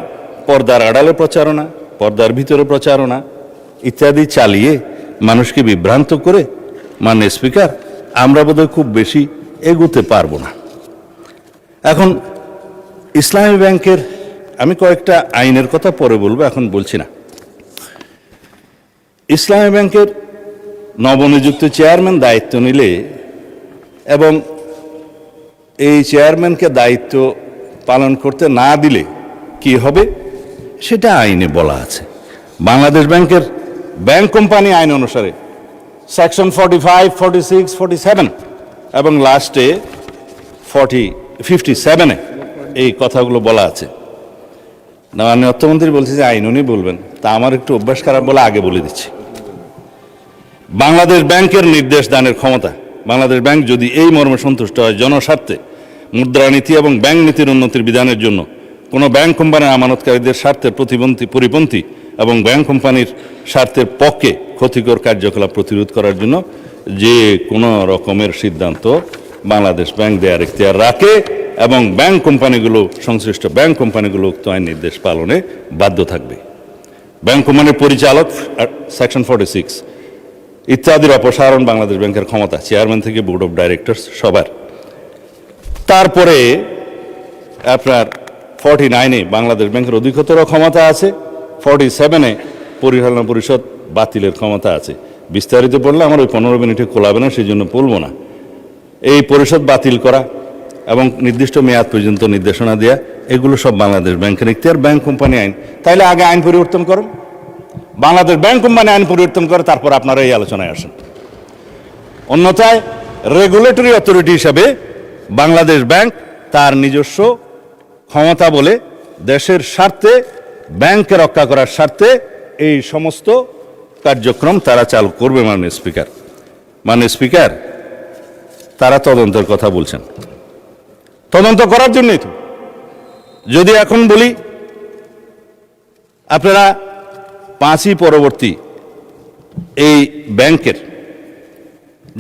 পর্দার আড়ালে প্রচারণা, পর্দার ভিতরে প্রচারণা ইত্যাদি চালিয়ে মানুষকে বিভ্রান্ত করে মাননীয় স্পিকার আমরা বোধহয় খুব বেশি এগোতে পারবো না। এখন ইসলামী ব্যাংকের আমি কয়েকটা আইনের কথা পরে বলবো, এখন বলছি না। ইসলামী ব্যাংকের নবনিযুক্ত চেয়ারম্যান দায়িত্ব নিলে এবং এই চেয়ারম্যানকে দায়িত্ব পালন করতে না দিলে কি হবে সেটা আইনে বলা আছে। বাংলাদেশ ব্যাংকের ব্যাংক কোম্পানি আইন অনুসারে সেকশন 45, 46, 47 এবং লাস্টে 57-এ এই কথাগুলো বলা আছে। না, আমি অর্থমন্ত্রী বলছি যে আইন উনি বলবেন, তা আমার একটু অভ্যাস খারাপ বলে আগে বলে দিচ্ছি। বাংলাদেশ ব্যাংকের নির্দেশ দানের ক্ষমতা, বাংলাদেশ ব্যাংক যদি এই মর্মে সন্তুষ্ট হয় জনস্বার্থে মুদ্রানীতি এবং ব্যাংক নীতির উন্নতির বিধানের জন্য কোনো ব্যাংক কোম্পানির আমানতকারীদের স্বার্থের পরিপন্থী এবং ব্যাংক কোম্পানির স্বার্থের পক্ষে ক্ষতিকর কার্যকলাপ প্রতিরোধ করার জন্য যে কোনো রকমের সিদ্ধান্ত বাংলাদেশ ব্যাংক দেওয়ার এখতিয়ার রাখে এবং ব্যাংক কোম্পানিগুলো, সংশ্লিষ্ট ব্যাংক কোম্পানিগুলো উক্ত আইন নির্দেশ পালনে বাধ্য থাকবে। ব্যাংক কোম্পানির পরিচালক সেকশন 46 ইত্যাদির অপসারণ বাংলাদেশ ব্যাংকের ক্ষমতা, চেয়ারম্যান থেকে বোর্ড অফ ডাইরেক্টরস সবার। তারপরে আপনার 49-এ বাংলাদেশ ব্যাংকের অধিকতর ক্ষমতা আছে, 47-এ পরিচালনা পরিষদ বাতিলের ক্ষমতা আছে। বিস্তারিত পড়লে আমার ওই 15 মিনিটে কোলাবে না, সেই জন্য বলবো না। এই পরিষদ বাতিল করা এবং নির্দিষ্ট মেয়াদ পর্যন্ত নির্দেশনা দেয়া, এগুলো সব বাংলাদেশ ব্যাংকের এখতিয়ার, ব্যাংক কোম্পানি আইন। তাইলে আগে আইন পরিবর্তন করেন, বাংলাদেশ ব্যাংক কোম্পানি আইন পরিবর্তন করে তারপর আপনারা এই আলোচনায় আসেন। অন্যথায় রেগুলেটরি অথরিটি হিসাবে বাংলাদেশ ব্যাংক তার নিজস্ব ক্ষমতা বলে দেশের স্বার্থে, ব্যাংককে রক্ষা করার স্বার্থে এই সমস্ত কার্যক্রম তারা চালু করবে। মাননীয় স্পিকার, মাননীয় স্পিকার, তারা তদন্তের কথা বলছেন, তদন্ত করার জন্যই তো। যদি এখন বলি আপনারা 5ই পরবর্তী এই ব্যাংকের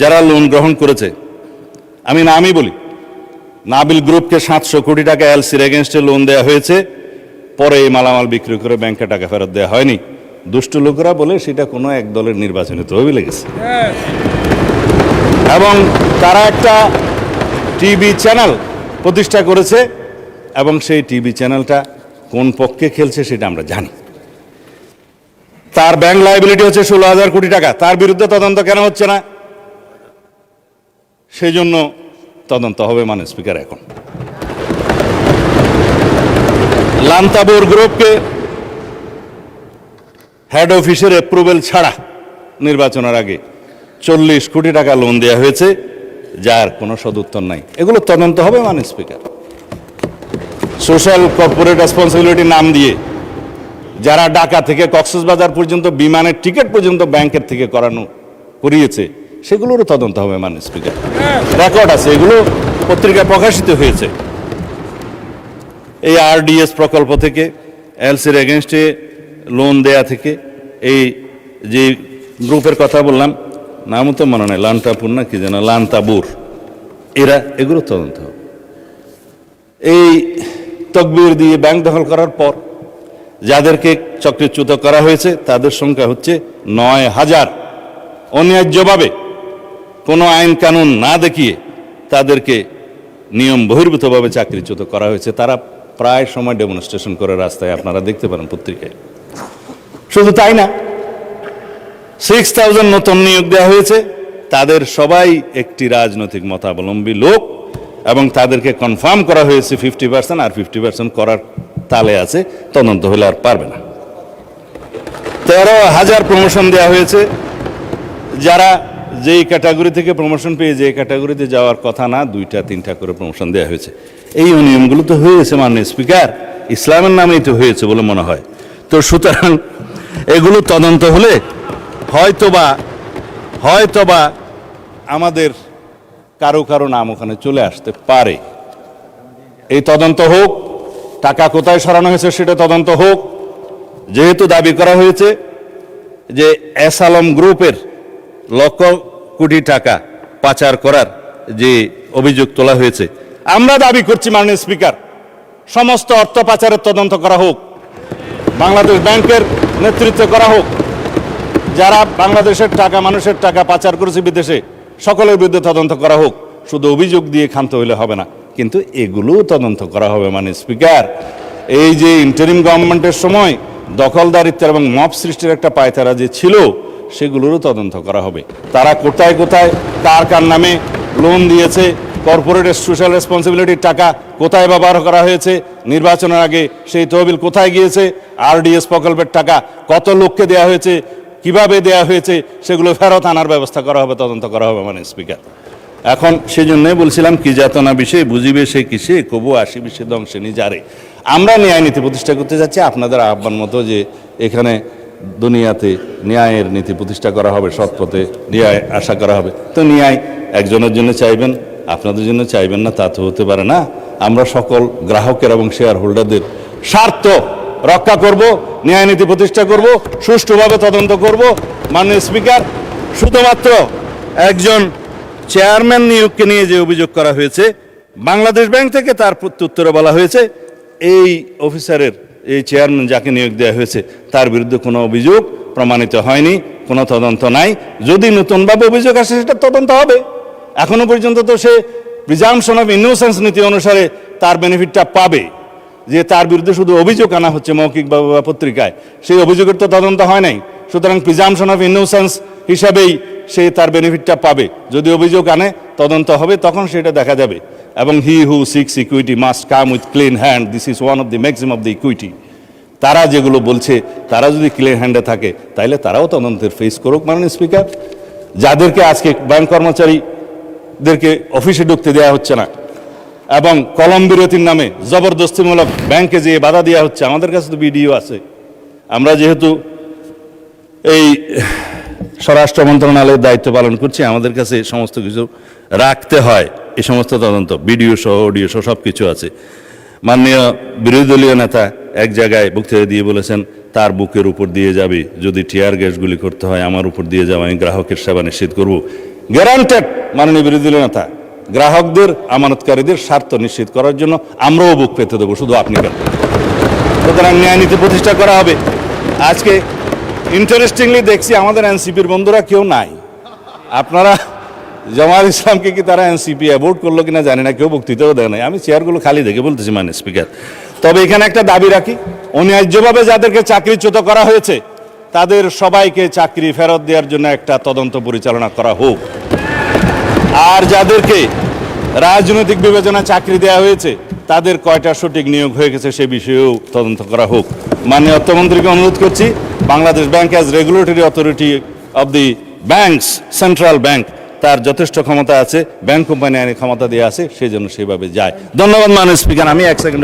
যারা লোন গ্রহণ করেছে, আমি নামই বলি, নাবিল গ্রুপকে 700 কোটি টাকা এলসির এগেনস্টে লোন দেওয়া হয়েছে, পরে এই মালামাল বিক্রি করে ব্যাংকে টাকা ফেরত দেওয়া হয়নি। দুষ্টু লোকেরা বলে সেটা কোনো এক দলের নির্বাচনে তহবিলে গেছে। এবং তারা একটা টিভি চ্যানেল প্রতিষ্ঠা করেছে এবং সেই টিভি চ্যানেলটা কোন পক্ষে খেলছে সেটা আমরা জানি। তার ব্যাংক লায়াবিলিটি হচ্ছে 16,000 কোটি টাকা, তার বিরুদ্ধে তদন্ত কেন হচ্ছে না? সেই জন্য তদন্ত হবে মাননীয় স্পিকার। এখন লান্তাবুর গ্রুপকে হেড অফিসের অ্যাপ্রুভেল ছাড়া নির্বাচনের আগে 40 কোটি টাকা লোন দেওয়া হয়েছে, যার কোনো সদুত্তর নাই। এগুলো তদন্ত হবে মাননীয় স্পিকার। সোশ্যাল কর্পোরেট রেসপন্সিবিলিটি নাম দিয়ে যারা ঢাকা থেকে কক্সবাজার পর্যন্ত বিমানের টিকিট পর্যন্ত ব্যাংকের থেকে করিয়েছে, সেগুলোরও তদন্ত হবে মাননীয় স্পিকার। রেকর্ড আছে, এগুলো পত্রিকায় প্রকাশিত হয়েছে। এই আরডিএস প্রকল্প থেকে, এলসির এগেনস্টে লোন দেয়া থেকে, এই যে গ্রুপের কথা বললাম, নামও তো মনে নেই, লান্তাপুর না কি যেন, লান্তাবুর, এগুলো তদন্ত হবে। এই তকবির দিয়ে ব্যাংক দখল করার পর যাদেরকে চক্রচ্যুত করা হয়েছে তাদের সংখ্যা হচ্ছে 9,000। অন্যায্যভাবে কোনো আইন কানুন না দেখিয়ে তাদেরকে নিয়ম বহির্ভূতভাবে চাকরিচ্যুত করা হয়েছে। তারা প্রায় সময় ডেমনস্ট্রেশন করে রাস্তায়, আপনারা দেখতে পারেন পত্রিকায়। শুধু তাই না, 6,000 নতুন নিয়োগ দেওয়া হয়েছে, তাদের সবাই একটি রাজনৈতিক মতাবলম্বী লোক এবং তাদেরকে কনফার্ম করা হয়েছে 50%, আর 50% করার তালে আছে, তদন্ত হলে আর পারবে না। 13,000 প্রমোশন দেওয়া হয়েছে, যারা যেই ক্যাটাগরি থেকে প্রমোশন পেয়ে যে ক্যাটাগরিতে যাওয়ার কথা না, 2টা-3টা করে প্রমোশন দেওয়া হয়েছে। এই অনিয়মগুলো তো হয়েছে মাননীয় স্পিকার, ইসলামের নামেই তো হয়েছে বলে মনে হয়। তো সুতরাং এগুলো তদন্ত হলে হয়তোবা আমাদের কারো নাম ওখানে চলে আসতে পারে। এই তদন্ত হোক, টাকা কোথায় সরানো হয়েছে সেটা তদন্ত হোক। যেহেতু দাবি করা হয়েছে যে এস আলম গ্রুপের লক্ষ কোটি টাকা পাচার করার যে অভিযোগ তোলা হয়েছে, আমরা দাবি করছি মাননীয় স্পিকার, সমস্ত অর্থ পাচারের তদন্ত করা হোক, বাংলাদেশ ব্যাংকের নেতৃত্ব করা হোক। যারা বাংলাদেশের টাকা, মানুষের টাকা পাচার করেছে বিদেশে, সকলের বিরুদ্ধে তদন্ত করা হোক। শুধু অভিযোগ দিয়ে ক্ষান্ত হইলে হবে না, কিন্তু এগুলোও তদন্ত করা হবে মাননীয় স্পিকার। এই যে ইন্টারিম গভর্নমেন্টের সময় দখলদারিত্বের এবং মব সৃষ্টির একটা পায়তারা যে ছিল সেগুলোরও তদন্ত করা হবে। তারা কোথায় কোথায় কার কার নামে লোন দিয়েছে, কর্পোরেট সোশ্যাল রেসপন্সিবিলিটির টাকা কোথায় ব্যবহার করা হয়েছে, নির্বাচনের আগে সেই তহবিল কোথায় গিয়েছে, RDS প্রকল্পের টাকা কত লোককে দেওয়া হয়েছে, কিভাবে দেওয়া হয়েছে, সেগুলো ফেরত আনার ব্যবস্থা করা হবে, তদন্ত করা হবে। মানে স্পিকার, এখন সেই জন্যই বলছিলাম কি যাতনা বিষয়ে বুঝিবে সে কিসে, কবু আসি বিষে দংশে নিজারে। আমরা ন্যায় নীতি প্রতিষ্ঠা করতে যাচ্ছি আপনাদের আহ্বান মতো, যে এখানে দুনিয়াতে ন্যায়ের নীতি প্রতিষ্ঠা করা হবে, সৎ পথে ন্যায় আশা করা হবে। তো ন্যায় একজনের জন্য চাইবেন, আপনাদের জন্য চাইবেন না, তা তো হতে পারে না। আমরা সকল গ্রাহকের এবং শেয়ার হোল্ডারদের স্বার্থ রক্ষা করব, ন্যায় নীতি প্রতিষ্ঠা করব, সুষ্ঠুভাবে তদন্ত করব। মাননীয় স্পিকার, শুধুমাত্র একজন চেয়ারম্যান নিয়োগকে নিয়ে যে অভিযোগ করা হয়েছে, বাংলাদেশ ব্যাংক থেকে তার প্রত্যুত্তরে বলা হয়েছে এই অফিসারের, এই চেয়ারম্যান যাকে নিয়োগ দেওয়া হয়েছে তার বিরুদ্ধে কোনো অভিযোগ প্রমাণিত হয়নি, কোনো তদন্ত নাই। যদি নতুনভাবে অভিযোগ আসে সেটা তদন্ত হবে। এখনো পর্যন্ত তো সে প্রিজাম্পশন অফ ইনোসেন্স নীতি অনুসারে তার বেনিফিটটা পাবে, যে তার বিরুদ্ধে শুধু অভিযোগ আনা হচ্ছে মৌখিকভাবে বা পত্রিকায়, সেই অভিযোগের তো তদন্ত হয় নাই। সুতরাং প্রিজাম্পশন অফ ইনোসেন্স হিসাবেই সে তার বেনিফিটটা পাবে। যদি অভিযোগ আনে, তদন্ত হবে, তখন সেটা দেখা যাবে। এবং he who seeks equity must come with clean hand, this is one of the maximum of the equity. তারা যেগুলো বলছে, তারা যদি ক্লিন হ্যান্ডে থাকে তাহলে তারাও তদন্তের ফেস করুক। মাননীয় স্পিকার, যাদেরকে আজকে ব্যাংক কর্মচারীদেরকে অফিসে ঢুকতে দেওয়া হচ্ছে না এবং কলম বিরতির নামে জবরদস্তিমূলক ব্যাংকে যেয়ে বাধা দেওয়া হচ্ছে, আমাদের কাছে তো ভিডিও আছে। আমরা যেহেতু এই স্বরাষ্ট্র মন্ত্রণালয়ের দায়িত্ব পালন করছি, আমাদের কাছে সমস্ত কিছু রাখতে হয়। এই সমস্ত তদন্ত ভিডিও সহ অডিও সহ সব কিছু আছে। মাননীয় বিরোধী দলীয় নেতা এক জায়গায় বক্তৃতা দিয়ে বলেছেন তার বুকের উপর দিয়ে যাবে, যদি টিয়ার গ্যাসগুলি করতে হয় আমার উপর দিয়ে যাবে, আমি গ্রাহকের সেবা নিশ্চিত করব। গ্যারান্টেড মাননীয় বিরোধী দলীয় নেতা, গ্রাহকদের আমানতকারীদের স্বার্থ নিশ্চিত করার জন্য আমরাও বুক পেতে দেবো, শুধু আপনি কেন। সুতরাং ন্যায় নীতি প্রতিষ্ঠা করা হবে। আজকে ইন্টারেস্টিংলি দেখছি আমাদের এনসিপির বন্ধুরা কেউ নাই। আপনারা জামাত ইসলামকে কি তারা এনসিপি অ্যাভোট করলো কিনা জানি না, কেউ বক্তৃতাও দেয় নাই। আমি চেয়ারগুলো খালি দেখে বলতেছি মাননীয় স্পিকার। তবে এখানে একটা দাবি রাখি, অন্যায্যভাবে যাদেরকে চাকরিচ্যুত করা হয়েছে তাদের সবাইকে চাকরি ফেরত দেওয়ার জন্য একটা তদন্ত পরিচালনা করা হোক। আর যাদেরকে রাজনৈতিক বিবেচনা চাকরি দেওয়া হয়েছে তাদের কয়টা সঠিক নিয়োগ হয়ে গেছে সে বিষয়েও তদন্ত করা হোক। মাননীয় অর্থমন্ত্রীকে অনুরোধ করছি, Bangladesh bank as regulatory authority of the banks, central bank, তার যথেষ্ট ক্ষমতা আছে, ব্যাংক কোম্পানি আইনে ক্ষমতা দেওয়া আছে, সেই জন্য সেইভাবে যায়। ধন্যবাদ মাননীয় স্পিকার। আমি এক সেকেন্ড।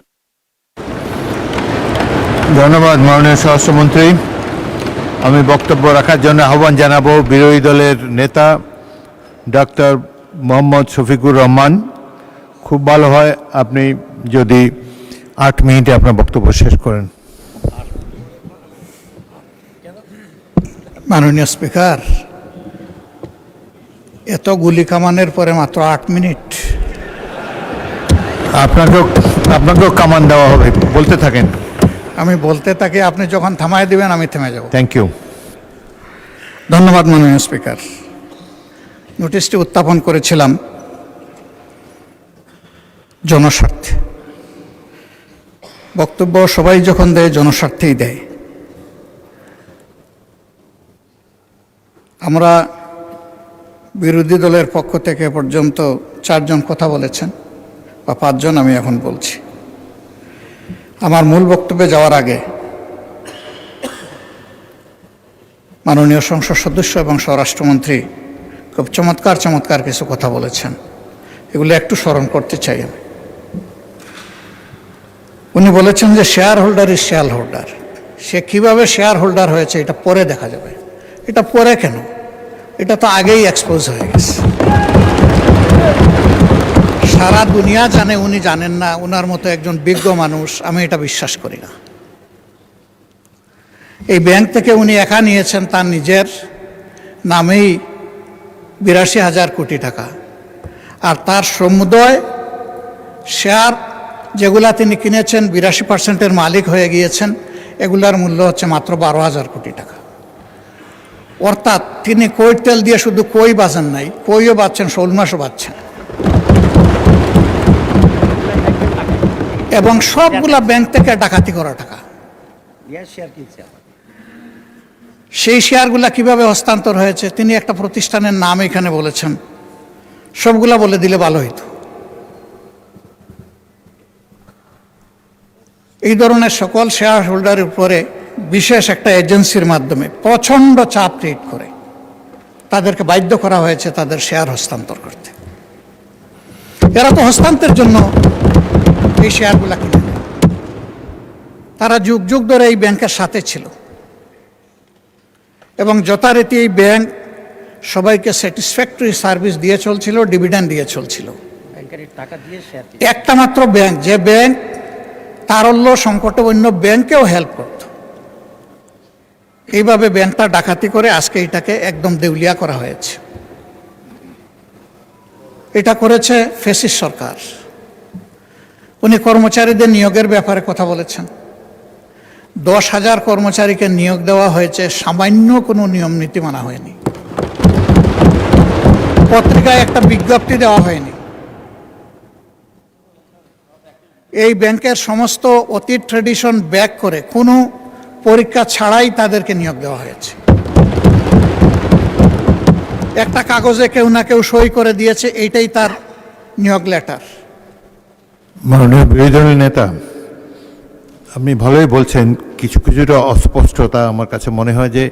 ধন্যবাদ মাননীয় স্বরাষ্ট্রমন্ত্রী। আমি বক্তব্য রাখার জন্য আহ্বান জানাবো বিরোধী দলের নেতা ডক্টর মোহাম্মদ শফিকুর রহমান। খুব ভালো হয় আপনি যদি 8 মিনিটে আপনার বক্তব্য শেষ করেন। মাননীয় স্পিকার, এত গুলি কামানের পরে মাত্র 8 মিনিট? আপনাকেও কামান দেওয়া হবে, বলতে থাকেন। আমি বলতে থাকি, আপনি যখন থামায় দিবেন আমি থেমে যাব। Thank you. ধন্যবাদ মাননীয় স্পিকার। নোটিশটি উত্থাপন করেছিলাম জনস্বার্থে। বক্তব্য সবাই যখন দেয় জনস্বার্থেই দেয়। আমরা বিরোধী দলের পক্ষ থেকে পর্যন্ত 4 জন কথা বলেছেন, বা 5 জন, আমি এখন বলছি। আমার মূল বক্তব্যে যাওয়ার আগে মাননীয় সংসদ সদস্য এবং স্বরাষ্ট্রমন্ত্রী খুব চমৎকার কিছু কথা বলেছেন, এগুলো একটু স্মরণ করতে চাই আমি। উনি বলেছেন যে shareholder is shareholder. সে কিভাবে শেয়ার হোল্ডার হয়েছে এটা পরে দেখা যাবে। এটা পরে কেন? এটা তো আগেই এক্সপোজ হয়ে গেছে। সারা দুনিয়া জানে, উনি জানেন না। ওনার মতো একজন বিজ্ঞ মানুষ, আমি এটা বিশ্বাস করি না। এই ব্যাংক থেকে উনি একা নিয়েছেন তার নিজের নামেই 82,000 কোটি টাকা, আর তার সমুদয় শেয়ার যেগুলা তিনি কিনেছেন 82% মালিক হয়ে গিয়েছেন, এগুলার মূল্য হচ্ছে মাত্র 12,000 কোটি টাকা। অর্থাৎ তিনি কই তেল দিয়ে শুধু কই বাঁচেন নাই, কইও বাঁচছেন, শোল মাছও বাঁচছেন। এবং সবগুলা ব্যাংক থেকে ডাকাতি করা টাকা। সেই শেয়ারগুলা কিভাবে হস্তান্তর হয়েছে তিনি একটা প্রতিষ্ঠানের নাম এখানে বলেছেন, সবগুলা বলে দিলে ভালো হইতো। এই ধরনের সকল শেয়ার হোল্ডারের উপরে বিশেষ একটা এজেন্সির মাধ্যমে প্রচণ্ড চাপ ক্রিয়েট করে তাদেরকে বাধ্য করা হয়েছে তাদের শেয়ার হস্তান্তর করতে। এরা তো হস্তান্তরের জন্য এই শেয়ারগুলা কিনে নেয়। তারা যুগ যুগ ধরে এই ব্যাংকের সাথে ছিল এবং যথারীতি এই ব্যাংক সবাইকে স্যাটিসফ্যাক্টরি সার্ভিস দিয়ে চলছিল, ডিভিডেন্ড দিয়ে চলছিল। একটা মাত্র ব্যাংক, যে ব্যাংক তারল্য সংকটে অন্য ব্যাংকেও হেল্প করত, এইভাবে ব্যাংকটা ডাকাতি করে আজকে এটাকে একদম দেউলিয়া করা হয়েছে। এটা করেছে ফ্যাসিস্ট সরকার। উনি কর্মচারীদের নিয়োগের ব্যাপারে কথা বলেছেন। 10,000 কর্মচারীকে নিয়োগ দেওয়া হয়েছে, সামান্য কোনো নিয়ম নীতি মানা হয়নি, পত্রিকায় একটা বিজ্ঞপ্তি দেওয়া হয়নি। এই ব্যাংকের সমস্ত অতীত ট্রেডিশন ব্যাক করে কোনো পরীক্ষা ছাড়াই তাদেরকে নিয়োগ দেওয়া হয়েছে। একটা কাগজে কেউ না কেউ সই করে দিয়েছে, এইটাই তার নিয়োগ লেটার। মাননীয় বিরোধী দলের নেতা, আপনি ভালোই বলছেন, কিছু কিছুটা অস্পষ্টতা আমার কাছে মনে হয় যে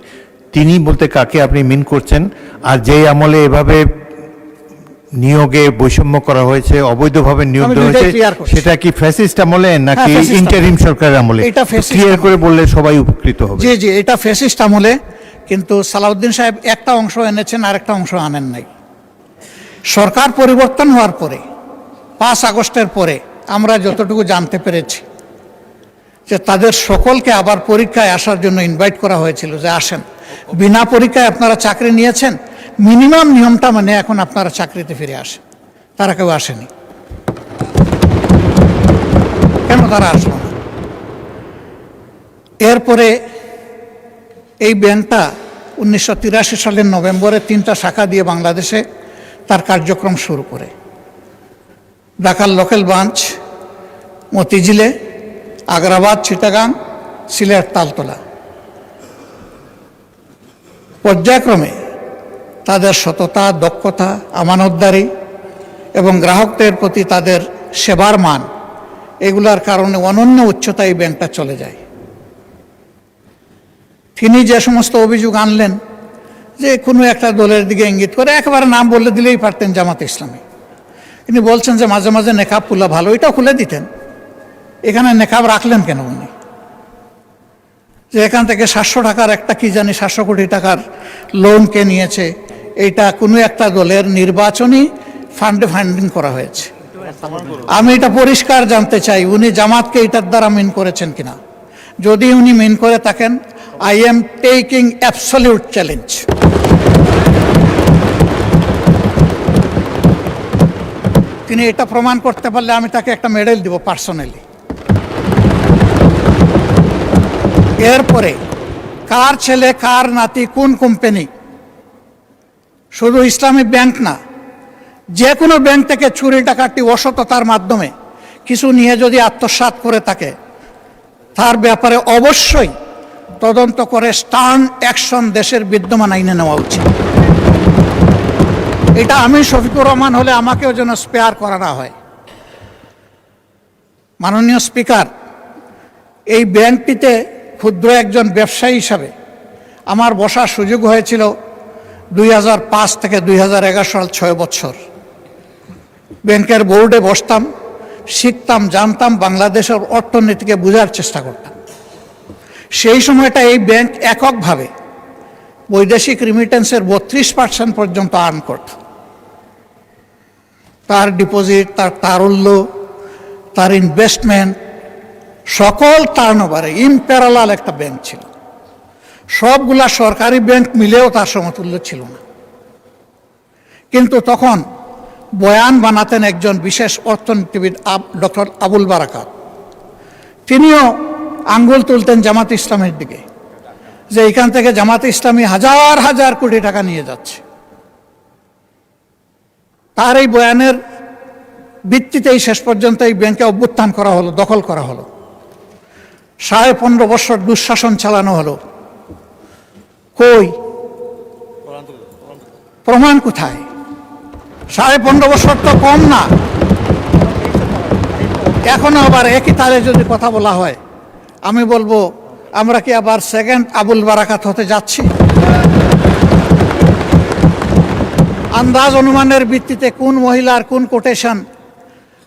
তিনি বলতে কাকে আপনি মিন করছেন, আর যেই আমলে এভাবে নিয়োগে বৈষম্য করা হয়েছে, অবৈধভাবে নিয়োগ আমি দেওয়া দুইটাই হয়েছে, clear করছি। সেটা কি ফ্যাসিস্ট আমলে নাকি fascist ইন্টারিম সরকারের আমলে? এটা fascist ক্লিয়ার আমলে। করে বললে সবাই উপকৃত হবে। জি জি, এটা ফ্যাসিস্ট আমলে, কিন্তু সালাউদ্দিন সাহেব একটা অংশ এনেছেন, আরেকটা অংশ আনেন নাই। সরকার পরিবর্তন হওয়ার পরে 5 আগস্টের পরে আমরা যতটুকু জানতে পেরেছি যে তাদের সকলকে আবার পরীক্ষায় আসার জন্য ইনভাইট করা হয়েছিল যে আসেন, বিনা পরীক্ষায় আপনারা চাকরি নিয়েছেন, মিনিমাম নিয়মটা মানে এখন আপনারা চাকরিতে ফিরে আসেন। তারা কেউ আসেনি। কেন তারা আসলো না? এরপরে এই ব্যাংকটা 1983 সালের নভেম্বরে 3টা শাখা দিয়ে বাংলাদেশে তার কার্যক্রম শুরু করে। ঢাকার লোকাল ব্রাঞ্চ মতিঝিলে, আগ্রাবাদ, চিটাগাং, সিলেট, তালতলা। পর্যায়ক্রমে তাদের সততা, দক্ষতা, আমানতদারি এবং গ্রাহকদের প্রতি তাদের সেবার মান, এগুলার কারণে অনন্য উচ্চতায় এই ব্যাংকটা চলে যায়। তিনি যে সমস্ত অভিযোগ আনলেন যে কোনো একটা দলের দিকে ইঙ্গিত করে, একেবারে নাম বলে দিলেই পারতেন জামাত ইসলামী। তিনি বলছেন যে মাঝে মাঝে নেকাব খুলা ভালো, এটাও খুলে দিতেন। এখানে নেকাব রাখলেন কেন উনি? যে এখান থেকে 700 টাকার একটা কি জানি 700 কোটি টাকার লোন কে নিয়েছে, এইটা কোনো একটা দলের নির্বাচনী ফান্ডে ফান্ডিং করা হয়েছে। আমি এটা পরিষ্কার জানতে চাই, উনি জামাতকে এটার দ্বারা মিন করেছেন কিনা। যদি উনি মিন করে থাকেন, I am taking absolute challenge. তিনি এটা প্রমাণ করতে পারলে আমি তাকে একটা মেডেল দিব পার্সোনালি। এরপরে কার ছেলে, কার নাতি, কোন কোম্পানি, শুধু ইসলামী ব্যাংক না, যে কোনো ব্যাংক থেকে চুরি ডাকাতি অসততার মাধ্যমে কিছু নিয়ে যদি আত্মসাৎ করে থাকে, তার ব্যাপারে অবশ্যই তদন্ত করে স্টার্ন অ্যাকশন দেশের বিদ্যমান আইনে নেওয়া উচিত। এটা আমি শফিকুর রহমান হলে আমাকেও যেন স্পেয়ার করা না হয়। মাননীয় স্পিকার, এই ব্যাংকটিতে ক্ষুদ্র একজন ব্যবসায়ী হিসাবে আমার বসার সুযোগ হয়েছিল 2005 থেকে 2011 সাল, 6 বছর। ব্যাংকের বোর্ডে বসতাম, শিখতাম, জানতাম, বাংলাদেশের অর্থনীতিকে বোঝার চেষ্টা করতাম। সেই সময়টা এই ব্যাংক এককভাবে বৈদেশিক রিমিটেন্সের 32% পর্যন্ত আর্ন করত। তার ডিপোজিট, তার তারল্য, তার ইনভেস্টমেন্ট, সকল টার্নওভারে ইম্প্যারালাল একটা ব্যাংক ছিল। সবগুলা সরকারি ব্যাংক মিলেও তার সমতুল্য ছিল না। কিন্তু তখন বয়ান বানাতেন একজন বিশেষ অর্থনীতিবিদ ডক্টর আবুল বারাকাত। তিনিও আঙ্গুল তুলতেন জামাত ইসলামের দিকে যে এখান থেকে জামাত ইসলামী হাজার হাজার কোটি টাকা নিয়ে যাচ্ছে। তার এই বয়ানের ভিত্তিতেই শেষ পর্যন্ত এই ব্যাংকে অভ্যুত্থান করা হলো, দখল করা হলো। 15.5 বছর দুঃশাসন চালানো হলো। কই প্রমাণ কোথায়? 15.5 বছর তো কম না। এখনো আবার একই তালে যদি কথা বলা হয়, আমি বলবো আমরা কি আবার সেকেন্ড আবুল বারাকাত হতে যাচ্ছি? আন্দাজ অনুমানের ভিত্তিতে কোন মহিলার কোন কোটেশন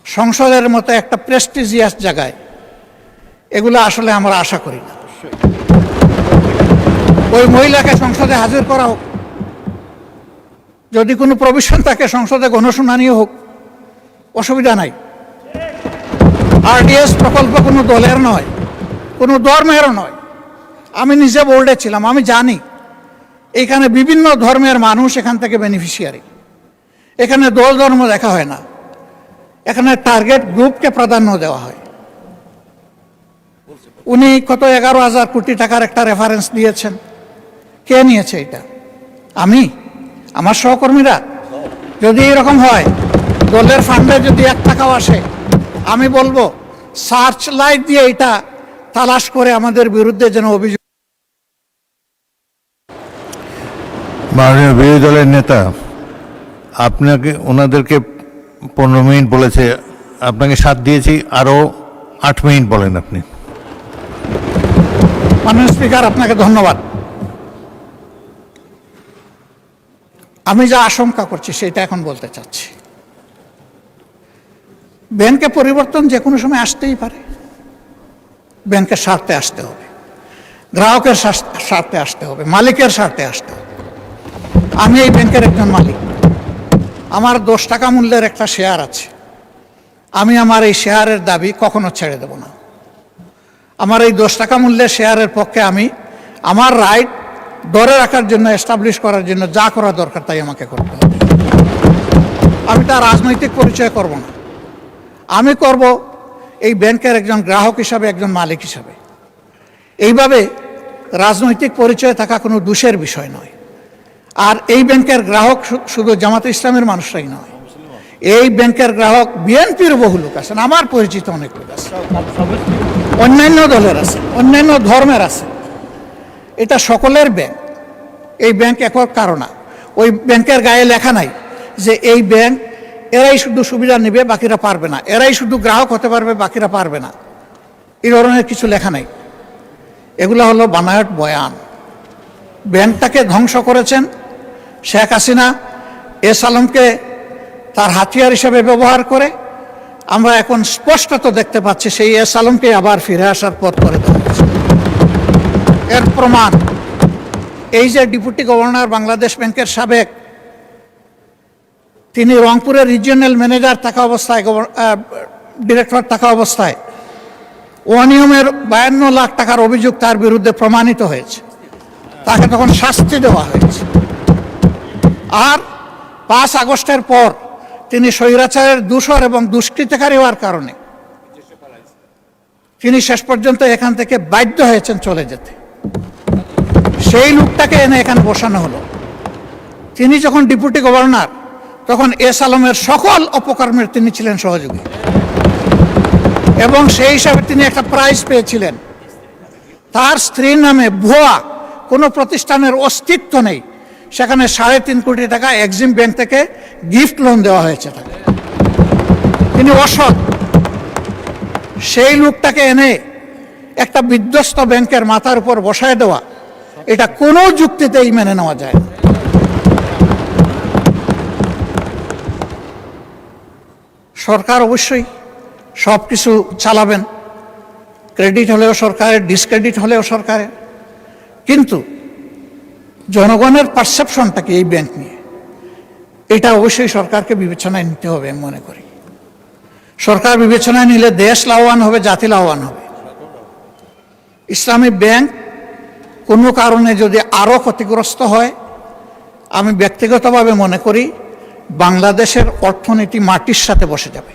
সংসদের মতো একটা প্রেস্টিজিয়াস জায়গায়, এগুলো আসলে আমরা আশা করি না। ওই মহিলাকে সংসদে হাজির করা হোক, যদি কোনো প্রভিশন থাকে সংসদে গণশুনানিও হোক, অসুবিধা নাই। আরডিএস প্রকল্প কোনো দলের নয়, কোনো ধর্মেরও নয়। আমি নিজে বোর্ডে ছিলাম, আমি জানি এখানে বিভিন্ন ধর্মের মানুষ এখান থেকে বেনিফিশিয়ারি। এখানে দল ধর্ম দেখা হয় না, এখানে টার্গেট গ্রুপকে প্রাধান্য দেওয়া হয়। উনি কত 11,000 কোটি টাকার একটা রেফারেন্স দিয়েছেন। কে নিয়েছে এটা? আমি, আমার সহকর্মীরা? যদি এরকম হয়, দলের ফান্ডে যদি 1 টাকাও আসে, আমি বলবো সার্চ লাইট দিয়ে এটা তালাশ করে আমাদের বিরুদ্ধে যেন অভিযোগ। মাননীয় বিরোধী দলের নেতা, আপনাকে ওনাদেরকে 15 মিনিট বলেছে, আপনাকে 7 দিয়েছি, আরও 8 মিনিট বলেন আপনি। মাননীয় স্পিকার, আপনাকে ধন্যবাদ। আমি যা আশঙ্কা করছি সেটা এখন বলতে চাচ্ছি। ব্যাংকে পরিবর্তন যে কোনো সময় আসতেই পারে। ব্যাংকের স্বার্থে আসতে হবে, গ্রাহকের স্বার্থে আসতে হবে, মালিকের স্বার্থে আসতে হবে। আমি এই ব্যাংকের একজন মালিক। আমার 10 টাকা মূল্যের একটা শেয়ার আছে। আমি আমার এই শেয়ারের দাবি কখনো ছেড়ে দেব না। আমার এই 10 টাকা মূল্যের শেয়ারের পক্ষে আমি আমার রাইট ধরে রাখার জন্য, এস্টাবলিশ করার জন্য যা করা দরকার তাই আমাকে করতে হবে। আমি তার রাজনৈতিক পরিচয় করব না। আমি করব এই ব্যাংকের একজন গ্রাহক হিসাবে, একজন মালিক হিসাবে। এইভাবে রাজনৈতিক পরিচয় থাকা কোনো দোষের বিষয় নয়। আর এই ব্যাংকের গ্রাহক শুধু জামাতে ইসলামের মানুষরাই নয়, এই ব্যাংকের গ্রাহক বিএনপির বহু লোক আছেন, আমার পরিচিত অনেক লোক আছে, অন্যান্য দলের আছে, অন্যান্য ধর্মের আছে। এটা সকলের ব্যাংক। এই ব্যাংক একক কারো না। ওই ব্যাংকের গায়ে লেখা নাই যে এই ব্যাংক এরাই শুধু সুবিধা নেবে, বাকিরা পারবে না, এরাই শুধু গ্রাহক হতে পারবে, বাকিরা পারবে না, এই ধরনের কিছু লেখা নাই। এগুলো হলো বানায়ট বয়ান। ব্যাংকটাকে ধ্বংস করেছেন শেখ হাসিনা এস আলমকে তার হাতিয়ার হিসেবে ব্যবহার করে। আমরা এখন স্পষ্টত দেখতে পাচ্ছি সেই এস আলমকে আবার ফিরে আসার পথ করে দেওয়া হয়েছে। এর প্রমাণ এই যে ডেপুটি গভর্নর বাংলাদেশ ব্যাংকের সাবেক, তিনি রংপুরের রিজিওনাল ম্যানেজার থাকা অবস্থায়, ডিরেক্টর থাকা অবস্থায় অনিয়মের 52 লাখ টাকার অভিযোগ তার বিরুদ্ধে প্রমাণিত হয়েছে। তাকে তখন শাস্তি দেওয়া হয়েছে। আর 5 আগস্টের পর তিনি স্বৈরাচারের দূষর এবং দুষ্কৃতকারী হওয়ার কারণে তিনি শেষ পর্যন্ত এখান থেকে বাধ্য হয়েছেন চলে যেতে। সেই লোকটাকে এনে এখানে বসানো হলো। তিনি যখন ডেপুটি গভর্নর, তখন এস আলমের সকল অপকর্মের তিনি ছিলেন সহযোগী, এবং সেই হিসাবে তিনি একটা প্রাইজ পেয়েছিলেন। তার স্ত্রীর নামে ভুয়া কোনো প্রতিষ্ঠানের অস্তিত্ব নেই, সেখানে 3.5 কোটি টাকা এক্সিম ব্যাংক থেকে গিফট লোন দেওয়া হয়েছে তাকে। তিনি অসৎ। সেই লোকটাকে এনে একটা বিধ্বস্ত ব্যাংকের মাথার উপর বসায় দেওয়া, এটা কোনো যুক্তিতেই মেনে নেওয়া যায় না। সরকার অবশ্যই সব কিছু চালাবেন, ক্রেডিট হলেও সরকারের, ডিসক্রেডিট হলেও সরকারের, কিন্তু জনগণের পারসেপশনটা কি এই ব্যাংক নিয়ে, এটা অবশ্যই সরকারকে বিবেচনায় নিতে হবে। আমি মনে করি সরকার বিবেচনায় নিলে দেশ লাভবান হবে, জাতি লাভবান হবে। ইসলামী ব্যাংক কোনো কারণে যদি আরও ক্ষতিগ্রস্ত হয়, আমি ব্যক্তিগতভাবে মনে করি বাংলাদেশের অর্থনীতি মাটির সাথে বসে যাবে।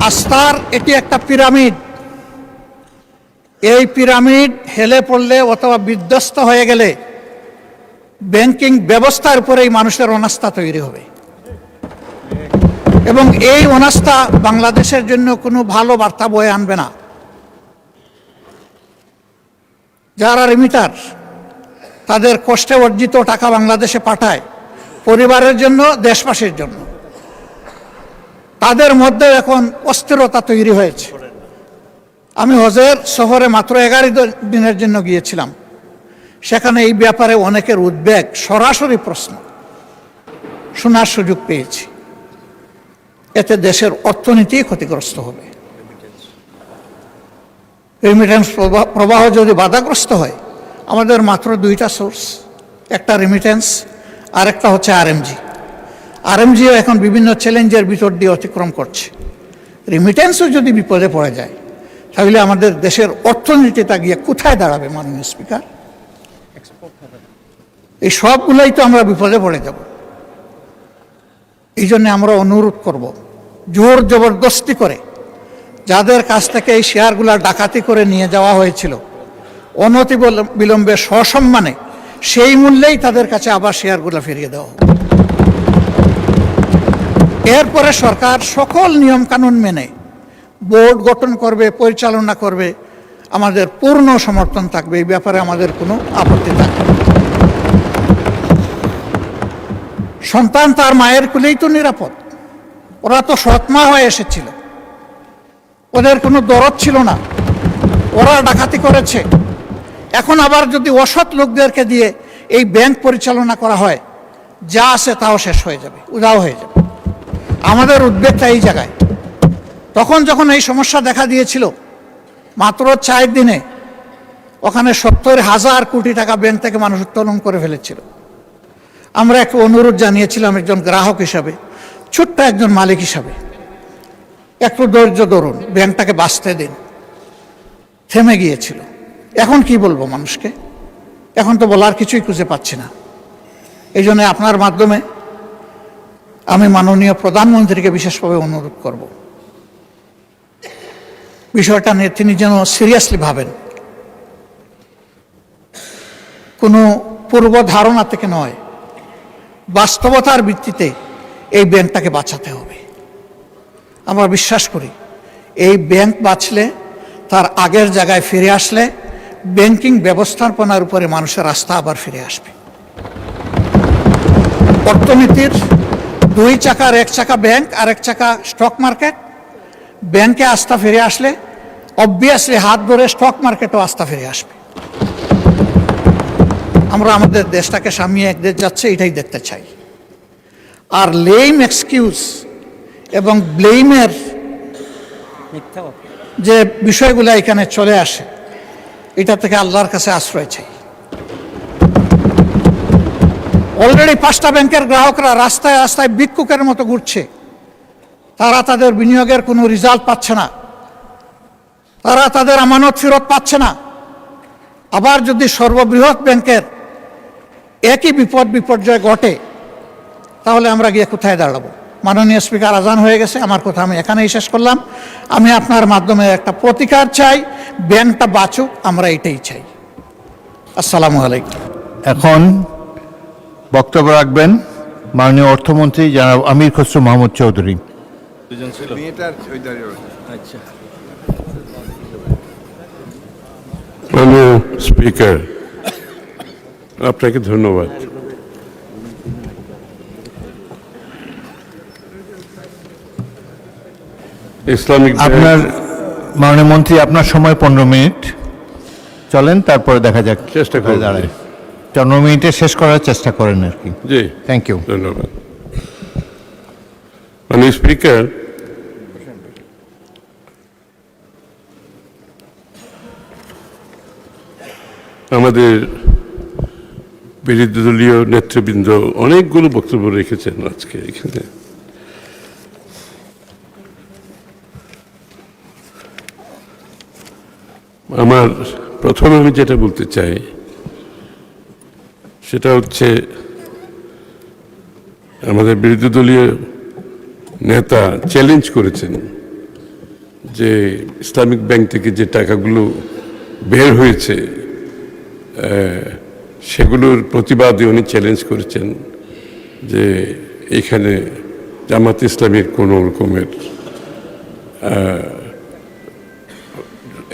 আস্থার এটি একটা পিরামিড। এই পিরামিড হেলে পড়লে অথবা বিধ্বস্ত হয়ে গেলে ব্যাংকিং ব্যবস্থার উপরেই মানুষের অনাস্থা তৈরি হবে। এবং এই অনাস্থা বাংলাদেশের জন্য কোনো ভালো বার্তা বয়ে আনবে না। যারা রিমিটার তাদের কষ্টে অর্জিত টাকা বাংলাদেশে পাঠায় পরিবারের জন্য, দেশবাসীর জন্য, তাদের মধ্যে এখন অস্থিরতা তৈরি হয়েছে। আমি হজের শহরে মাত্র 11 দিনের জন্য গিয়েছিলাম। সেখানে এই ব্যাপারে অনেকের উদ্বেগ, সরাসরি প্রশ্ন শোনার সুযোগ পেয়েছি। এতে দেশের অর্থনীতি ক্ষতিগ্রস্ত হবে। রেমিটেন্স প্রবাহ যদি বাধাগ্রস্ত হয়, আমাদের মাত্র 2টা সোর্স, একটা রেমিটেন্স আর একটা হচ্ছে আরএমজিও এখন বিভিন্ন চ্যালেঞ্জের ভিতর দিয়ে অতিক্রম করছে। রেমিটেন্সও যদি বিপদে পড়ে যায়, তাহলে আমাদের দেশের অর্থনীতিটা গিয়ে কোথায় দাঁড়াবে মাননীয় স্পিকার? এই সবগুলোই তো আমরা বিপদে পড়ে যাব। এই জন্য আমরা অনুরোধ করব, জোর জবরদস্তি করে যাদের কাছ থেকে এই শেয়ারগুলো ডাকাতি করে নিয়ে যাওয়া হয়েছিল, অনতি বিলম্বে সসম্মানে সেই মূল্যেই তাদের কাছে আবার শেয়ারগুলো ফিরিয়ে দেওয়া হবে। এরপরে সরকার সকল নিয়মকানুন মেনে বোর্ড গঠন করবে, পরিচালনা করবে, আমাদের পূর্ণ সমর্থন থাকবে। এই ব্যাপারে আমাদের কোনো আপত্তি থাকবে না। সন্তান তার মায়ের কুলেই তো নিরাপদ। ওরা তো সৎমা হয়ে এসেছিল, ওদের কোনো দরদ ছিল না, ওরা ডাকাতি করেছে। এখন আবার যদি অসৎ লোকদেরকে দিয়ে এই ব্যাংক পরিচালনা করা হয়, যা আছে তাও শেষ হয়ে যাবে, উধাও হয়ে যাবে। আমাদের উদ্বেগটা এই জায়গায়। তখন যখন এই সমস্যা দেখা দিয়েছিল, মাত্র 4 দিনে ওখানে 70,000 কোটি টাকা ব্যাংক থেকে মানুষ উত্তোলন করে ফেলেছিল। আমরা একটা অনুরোধ জানিয়েছিলাম একজন গ্রাহক হিসাবে, ছোট্ট একজন মালিক হিসাবে, একটু ধৈর্য ধরুন, ব্যাংকটাকে বাঁচতে দিন। থেমে গিয়েছিল। এখন কি বলবো মানুষকে? এখন তো বলার কিছুই খুঁজে পাচ্ছি না। এই জন্য আপনার মাধ্যমে আমি মাননীয় প্রধানমন্ত্রীকে বিশেষভাবে অনুরোধ করব, বিষয়টা নিয়ে তিনি যেন সিরিয়াসলি ভাবেন। কোনো পূর্ব ধারণা থেকে নয়, বাস্তবতার ভিত্তিতে এই ব্যাংকটাকে বাঁচাতে হবে। আমরা বিশ্বাস করি এই ব্যাংক বাঁচলে, তার আগের জায়গায় ফিরে আসলে, ব্যাংকিং ব্যবস্থাপনার উপরে মানুষের আস্থা আবার ফিরে আসবে। অর্থনীতির 2 চাকার 1 চাকা ব্যাংক আর 1 চাকা স্টক মার্কেট। ব্যাংকে আস্থা ফিরে আসলে অবভিয়াসলি হাত ধরে স্টক মার্কেটও আস্থা ফিরে আসবে। আমরা আমাদের দেশটাকে সামনে এক দেশ যাচ্ছে, এটাই দেখতে চাই। আর লেম এক্সকিউজ এবং ব্লেমের যে বিষয়গুলো এখানে চলে আসে, এটা থেকে আল্লাহর কাছে আশ্রয় চাই। অলরেডি 5টা ব্যাংকের গ্রাহকরা রাস্তায় রাস্তায় ভিক্ষুকের মতো ঘুরছে। তারা তাদের বিনিয়োগের কোনো রেজাল্ট পাচ্ছে না, তারা তাদের আমানত ফেরত পাচ্ছে না। আবার যদি সর্ববৃহৎ ব্যাংকের একই বিপর্যয় ঘটে, তাহলে আমরা গিয়ে কোথায় দাঁড়াবো? মাননীয় স্পিকার, আজান হয়ে গেছে, আমার কথা আমি এখানেই শেষ করলাম। আমি আপনার মাধ্যমে একটা প্রতিকার চাই, ব্যাংকটা বাঁচুক, আমরা এটাই চাই। আসসালামু আলাইকুম। এখন বক্তব্য রাখবেন মাননীয় অর্থমন্ত্রী জনাব আমির খসরু মাহমুদ চৌধুরী। মাননীয় স্পিকার, আপনাকে ধন্যবাদ। ইসলামিক আপনার মাননীয় মন্ত্রী, আপনার সময় 15 মিনিট। চলেন, তারপরে দেখা যাক চেষ্টা করে দাঁড়ায়। 15 মিনিটে শেষ করার চেষ্টা করেন আর কি। জি, থ্যাংক ইউ। ধন্যবাদ। মাননীয় স্পিকার, আমাদের বিরোধী দলীয় নেতৃবৃন্দ অনেকগুলো বক্তব্য রেখেছেন আজকে এখানে। আমার প্রথমে আমি যেটা বলতে চাই সেটা হচ্ছে, আমাদের বিরোধী দলীয় নেতা চ্যালেঞ্জ করেছেন যে ইসলামিক ব্যাংক থেকে যে টাকাগুলো বের হয়েছে সেগুলোর প্রতিবাদে উনি চ্যালেঞ্জ করেছেন যে এখানে জামাত ইসলামীর কোনো রকমের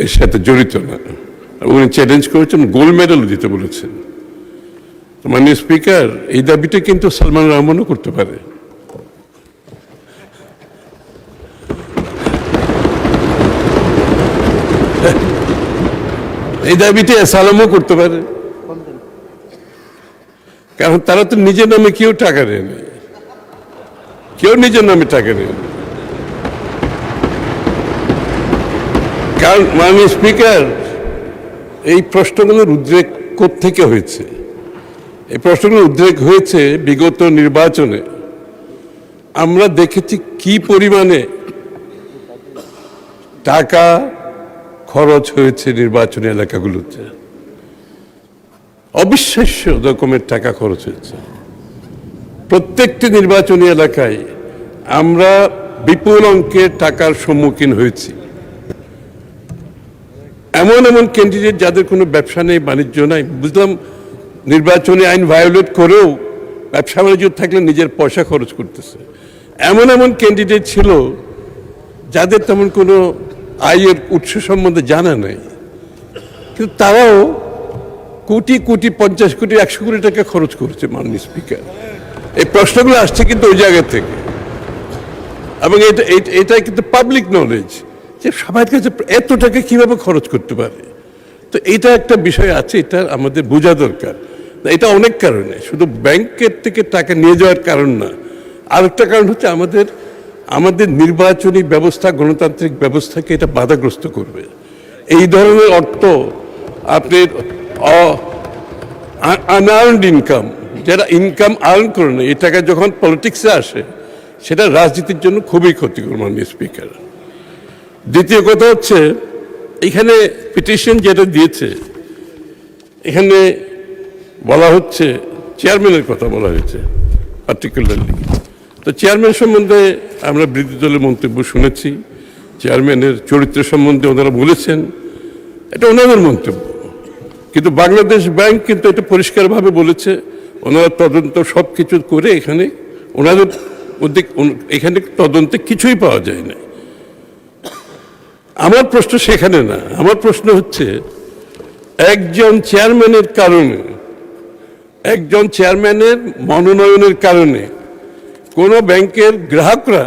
এর সাথে জড়িত না। উনি চ্যালেঞ্জ করেছেন, গোল্ড মেডেলও দিতে বলেছেন। মাননীয় স্পিকার, এই দাবিটা কিন্তু সালমান রহমানও করতে পারে। এই দাবিটা সালামও করতে পারে, কারণ তারা তো নিজের নামে কেউ টাকা নেয়নি, কেউ নিজের নামে টাকা নেয়নি। কারণ মাননীয় স্পিকার, এই প্রশ্নগুলোর উদ্রেক কোত্থেকে হয়েছে? এই প্রশ্নগুলোর উদ্রেক হয়েছে বিগত নির্বাচনে। আমরা দেখেছি কি পরিমাণে টাকা খরচ হয়েছে নির্বাচনী এলাকাগুলোতে, অবিশ্বাস্য রকমের টাকা খরচ হয়েছে। প্রত্যেকটি নির্বাচনী এলাকায় আমরা বিপুল অঙ্কের টাকার সম্মুখীন হয়েছি। এমন এমন ক্যান্ডিডেট যাদের কোনো ব্যবসা নেই, বাণিজ্য নাই, বুঝলাম নির্বাচনী আইন ভায়োলেট করেও ব্যবসা বাণিজ্য থাকলে নিজের পয়সা খরচ করতেছে। এমন এমন ক্যান্ডিডেট ছিল যাদের তেমন কোনো আয়ের উৎস সম্বন্ধে জানা নেই, কিন্তু তারাও কোটি কোটি, 50 কোটি, 100 কোটি টাকা খরচ করছে। মাননীয় স্পিকার, এই প্রশ্নগুলো আসছে কিন্তু ওই জায়গা থেকে, এবং এটা কিন্তু পাবলিক নলেজ যে সবার কাছে এত টাকা কিভাবে খরচ করতে পারে। তো এটা একটা বিষয় আছে, এটা আমাদের বোঝা দরকার। এটা অনেক কারণে, শুধু ব্যাংকের থেকে টাকা নিয়ে যাওয়ার কারণ না, আরেকটা কারণ হচ্ছে আমাদের নির্বাচনী ব্যবস্থা, গণতান্ত্রিক ব্যবস্থাকে এটা বাধাগ্রস্ত করবে। এই ধরনের অর্থ আপনি আনআর্নড ইনকাম, যারা ইনকাম আর্ন করে না, এই টাকা যখন পলিটিক্সে আসে সেটা রাজনীতির জন্য খুবই ক্ষতিকর। মাননীয় স্পিকার, দ্বিতীয় কথা হচ্ছে, এখানে পিটিশন যেটা দিয়েছে, এখানে বলা হচ্ছে চেয়ারম্যানের কথা বলা হয়েছে পার্টিকুলারলি। তো চেয়ারম্যান সম্বন্ধে আমরা বিরোধী দলের মন্তব্য শুনেছি, চেয়ারম্যানের চরিত্র সম্বন্ধে ওনারা বলেছেন, এটা ওনাদের মন্তব্য। কিন্তু বাংলাদেশ ব্যাংক কিন্তু এটা পরিষ্কারভাবে বলেছে, ওনারা তদন্ত সব কিছু করে এখানে ওনাদের মধ্যে এখানে তদন্তে কিছুই পাওয়া যায় না। আমার প্রশ্ন সেখানে না, আমার প্রশ্ন হচ্ছে একজন চেয়ারম্যানের কারণে, একজন চেয়ারম্যানের মনোনয়নের কারণে কোনো ব্যাংকের গ্রাহকরা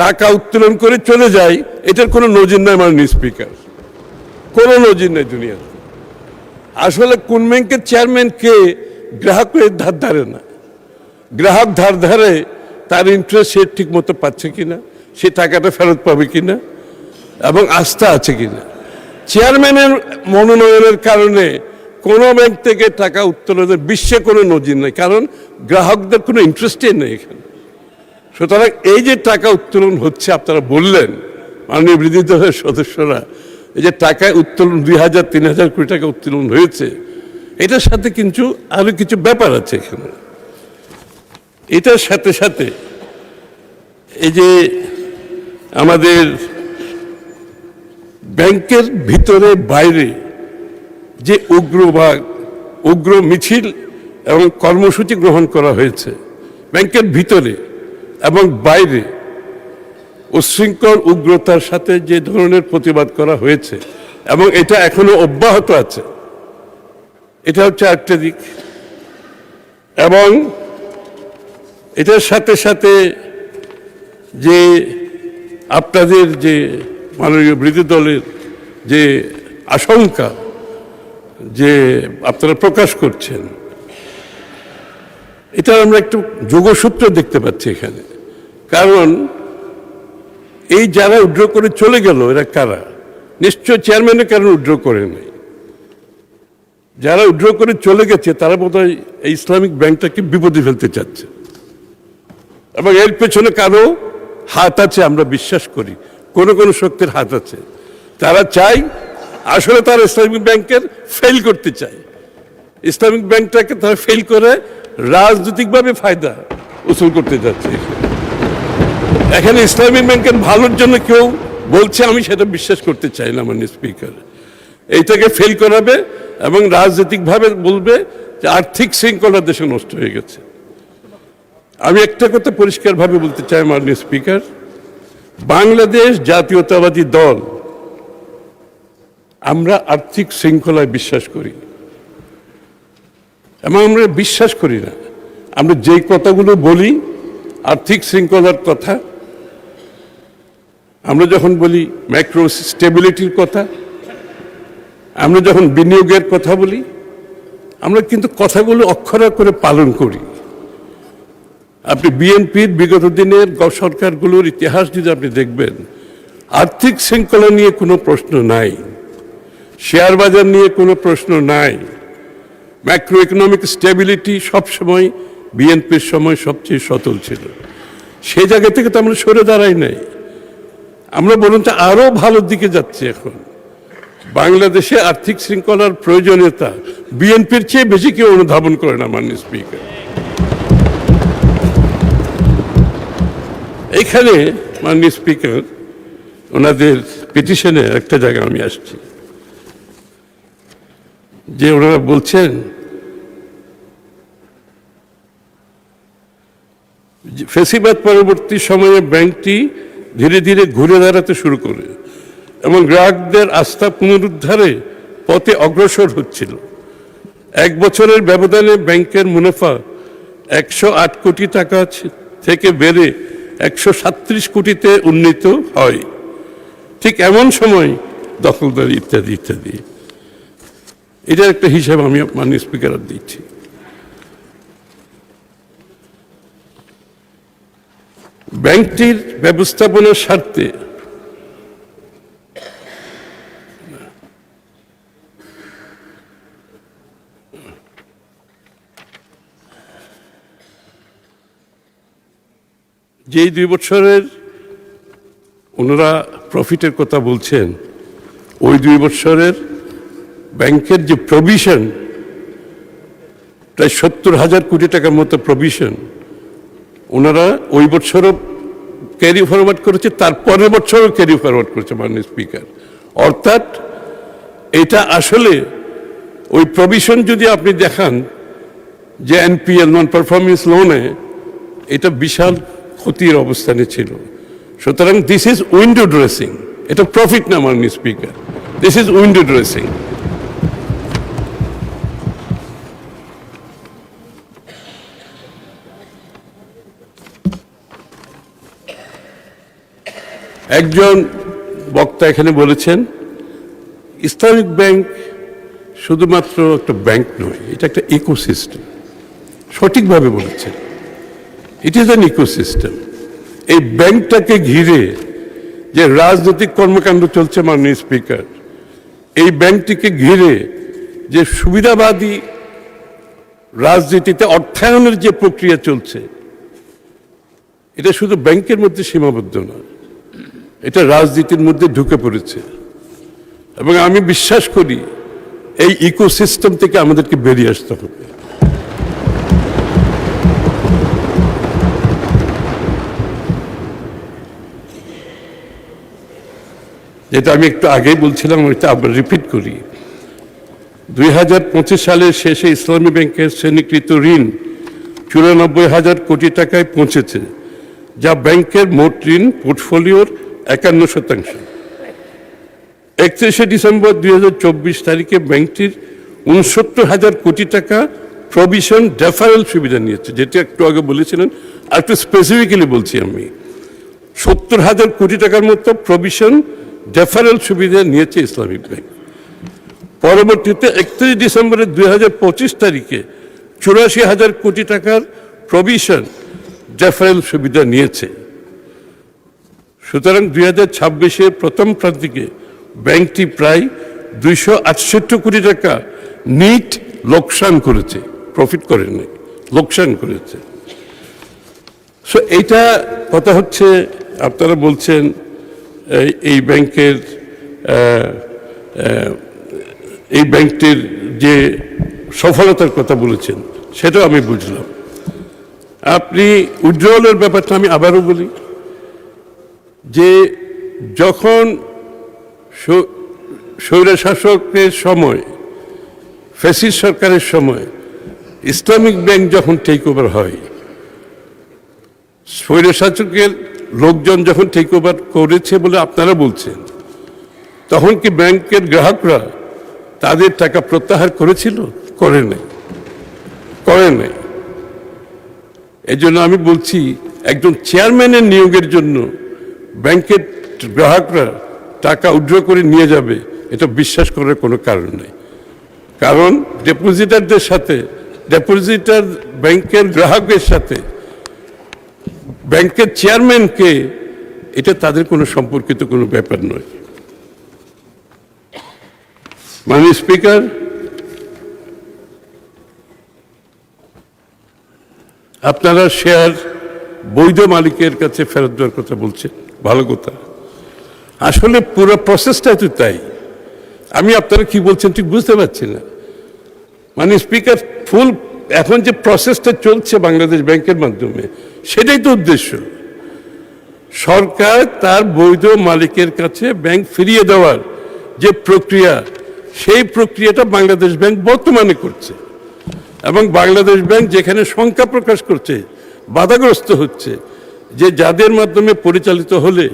টাকা উত্তোলন করে চলে যায়, এটার কোনো নজির নাই। মাননীয় স্পিকার, কোনো নজির নাই দুনিয়াতে। আসলে কোন ব্যাংকের চেয়ারম্যান কে গ্রাহকের ধার ধারে না, গ্রাহক ধার ধারে, তার ইন্টারেস্ট সে ঠিক মতো পাচ্ছে কিনা, সে টাকাটা ফেরত পাবে কিনা, এবং আস্থা আছে কিনা। চেয়ারম্যানের মনোনয়নের কারণে কোনো ব্যাংক থেকে টাকা উত্তোলনের বিশ্বে কোনো নজির নেই, কারণ গ্রাহকদের কোনো ইন্টারেস্টই নেই এখানে। সুতরাং এই যে টাকা উত্তোলন হচ্ছে, আপনারা বললেন মাননীয় বিরোধী দলের সদস্যরা, এই যে টাকা উত্তোলন 2000-3000 কোটি টাকা উত্তোলন হয়েছে, এটার সাথে কিন্তু আরো কিছু ব্যাপার আছে এখানে। এটার সাথে সাথে এই যে আমাদের ব্যাংকের ভিতরে বাইরে যে উগ্র মিছিল এবং কর্মসূচি গ্রহণ করা হয়েছে, ব্যাংকের ভিতরে এবং বাইরে উচ্ছৃঙ্খল উগ্রতার সাথে যে ধরনের প্রতিবাদ করা হয়েছে, এবং এটা এখনো অব্যাহত আছে, এটা হচ্ছে একটা দিক। এবং এটার সাথে সাথে যে আপনাদের যে মাননীয় বিরোধী দলের যে আশঙ্কা যে আপনারা প্রকাশ করছেন, এটা আমরা একটু যোগসূত্র দেখতে পাচ্ছি এখানে। কারণ এই যারা উইথড্র করে চলে গেল, এরা কারা? নিশ্চয় চেয়ারম্যানের কারণ উইথড্র করে নাই। যারা উইথড্র করে চলে গেছে তারা বোধহয় এই ইসলামিক ব্যাংকটাকে বিপদে ফেলতে চাচ্ছে, এবং এর পেছনে কারো হাত আছে আমরা বিশ্বাস করি, কোনো কোনো শক্তির হাত আছে। তারা চায়, আসলে তারা ইসলামিক ব্যাংকের ফেল করতে চায়, ইসলামিক ব্যাংকটাকে তারা ফেল করে রাজনৈতিকভাবে ফায়দা উসুল করতে যাচ্ছে। এখানে ইসলামিক ব্যাংকের ভালোর জন্য কেউ বলছে, আমি সেটা বিশ্বাস করতে চাই না। মাননীয় স্পিকার, এইটাকে ফেল করাবে এবং রাজনৈতিকভাবে বলবে যে আর্থিক শৃঙ্খলা দেশে নষ্ট হয়ে গেছে। আমি একটা কথা পরিষ্কারভাবে বলতে চাই মাননীয় স্পিকার, বাংলাদেশ জাতীয়তাবাদী দল আমরা আর্থিক শৃঙ্খলায় বিশ্বাস করি এবং আমরা বিশ্বাস করি না আমরা যেই কথাগুলো বলি আর্থিক শৃঙ্খলার কথা, আমরা যখন বলি ম্যাক্রো স্টেবিলিটির কথা, আমরা যখন বিনিয়োগের কথা বলি, আমরা কিন্তু কথাগুলো অক্ষরে অক্ষরে পালন করি। আপনি বিএনপির বিগত দিনের সরকারগুলোর ইতিহাস যদি আপনি দেখবেন, আর্থিক শৃঙ্খলা নিয়ে কোনো প্রশ্ন নাই, শেয়ার বাজার নিয়ে কোনো প্রশ্ন নাই, ম্যাক্রো ইকোনমিক স্টেবিলিটি সবসময় বিএনপির সময় সবচেয়ে সচল ছিল। সেই জায়গা থেকে তো আমরা সরে দাঁড়াই নাই, আমরা বরঞ্চ আরও ভালোর দিকে যাচ্ছি। এখন বাংলাদেশে আর্থিক শৃঙ্খলার প্রয়োজনীয়তা বিএনপির চেয়ে বেশি কেউ অনুধাবন করে না মাননীয় স্পিকার। এখানে মাননীয় স্পিকার ওনাদের পিটিশনে একটা জায়গা আমি আসছি, যে ওনারা বলছেন ফ্যাসিবাদ পরবর্তী সময়ে ব্যাংকটি ধীরে ধীরে ঘুরে দাঁড়াতে শুরু করে এবং গ্রাহকদের আস্থা পুনরুদ্ধারে পথে অগ্রসর হচ্ছিল। 1 বছরের ব্যবধানে ব্যাংকের মুনাফা 108 কোটি টাকা থেকে বেড়ে 137 কোটিতে উন্নীত হয়। ঠিক এমন সময় দখলদারি ইত্যাদি ইত্যাদি, এটার একটা হিসাব আমি মাননীয় স্পিকার দিচ্ছি। ব্যাংকটির ব্যবস্থাপনার স্বার্থে যেই 2 বছরের ওনারা প্রফিটের কথা বলছেন, ওই 2 বছরের ব্যাংকের যে প্রভিশন, প্রায় 70,000 কোটি টাকার মতো প্রভিশন ওনারা ওই বছরও ক্যারি ফরওয়ার্ড করেছে, তার পরের বছরও ক্যারি ফরওয়ার্ড করেছে মাননীয় স্পিকার। অর্থাৎ এটা আসলে ওই প্রভিশন যদি আপনি দেখান যে এনপিএল নন পারফরমেন্স লোনে, এটা বিশাল ক্ষতির অবস্থানে ছিল। সুতরাং দিস ইজ উইন্ডো ড্রেসিং, এটা প্রফিট না মাননীয় speaker, this is window dressing. একজন বক্তা এখানে বলেছেন ইসলামিক ব্যাংক শুধুমাত্র একটা ব্যাংক নয়, এটা একটা ইকোসিস্টেম। সঠিকভাবে বলেছেন, ইট ইজ অ্যান ইকোসিস্টেম। এই ব্যাংকটাকে ঘিরে যে রাজনৈতিক কর্মকাণ্ড চলছে মাননীয় স্পিকার, এই ব্যাংকটিকে ঘিরে যে সুবিধাবাদী রাজনীতিতে অর্থায়নের যে প্রক্রিয়া চলছে, এটা শুধু ব্যাংকের মধ্যে সীমাবদ্ধ না, এটা রাজনীতির মধ্যে ঢুকে পড়েছে। এবং আমি বিশ্বাস করি এই ইকোসিস্টেম থেকে আমাদেরকে বেরিয়ে আসতে হবে। যেটা আমি একটু আগেই বলছিলাম, ওইটা আবার রিপিট করি। 2025 সালের শেষে ইসলামী ব্যাংকের শ্রেণীকৃত ঋণ 94,000 কোটি টাকায় পৌঁছেছে, যা ব্যাংকের মোট ঋণ পোর্টফোলিওর 51%। 31শে ডিসেম্বর 2024 তারিখে ব্যাংকটির 69,000 কোটি টাকা প্রভিশন ডেফারেল সুবিধা নিয়েছে, যেটা একটু আগে বলেছিলেন। আর একটু স্পেসিফিক্যালি বলছি, আমি 70,000 কোটি টাকার মতো প্রভিশন ডেফারেল সুবিধা নিয়েছে ইসলামিক ব্যাংক। পরবর্তীতে 31 ডিসেম্বরের 2025 তারিখে 84,000 কোটি টাকার প্রভিশন ডেফারেল সুবিধা নিয়েছে। সুতরাং 2026-এর প্রথম প্রান্তিকে ব্যাংকটি প্রায় 268 কোটি টাকা নিট লোকসান করেছে, প্রফিট করেনি, লোকসান করেছে। সো এইটা কথা হচ্ছে, আপনারা বলছেন এই ব্যাংকের এই ব্যাংকটির যে সফলতার কথা বলেছেন, সেটাও আমি বুঝলাম। আপনি উজ্জ্বলের ব্যাপারটা আমি আবারও বলি, যে যখন স্বৈরশাসকের সময়, ফ্যাসিস্ট সরকারের সময় ইসলামিক ব্যাংক যখন টেক ওভার হয়, স্বৈরশাসকের লোকজন যখন টেক ওভার করেছে বলে আপনারা বলছেন, তখন কি ব্যাংকের গ্রাহকরা তাদের টাকা প্রত্যাহার করেছিল? করে নাই। এই জন্য আমি বলছি, একজন চেয়ারম্যানের নিয়োগের জন্য ব্যাংকের গ্রাহকরা টাকা উইথড্র করে নিয়ে যাবে, এটা বিশ্বাস করার কোনো কারণ নেই। কারণ ডিপোজিটারদের সাথে, ডিপোজিটার ব্যাংকের গ্রাহকের সাথে ব্যাংকের চেয়ারম্যানকে, এটা তাদের কোনো সম্পর্কিত কোনো ব্যাপার নয়। মাননীয় স্পিকার, আপনারা শেয়ার বৈধ মালিকের কাছে ফেরত দেওয়ার কথা বলছেন, ভালো কথা। আসলে পুরো প্রসেসটা তো তাই। আমি আপনারা কি বলছেন ঠিক বুঝতে পারছি না। মানে স্পিকার, ফুল এখন যে প্রসেসটা চলছে বাংলাদেশ ব্যাংকের মাধ্যমে, সেটাই তো উদ্দেশ্য। সরকার তার বৈধ মালিকের কাছে ব্যাংক ফিরিয়ে দেওয়ার যে প্রক্রিয়া, সেই প্রক্রিয়াটা বাংলাদেশ ব্যাংক বর্তমানে করছে। এবং বাংলাদেশ ব্যাংক যেখানে শঙ্কা প্রকাশ করছে, বাধাগ্রস্ত হচ্ছে, যে যাদের মাধ্যমে পরিচালিত হলে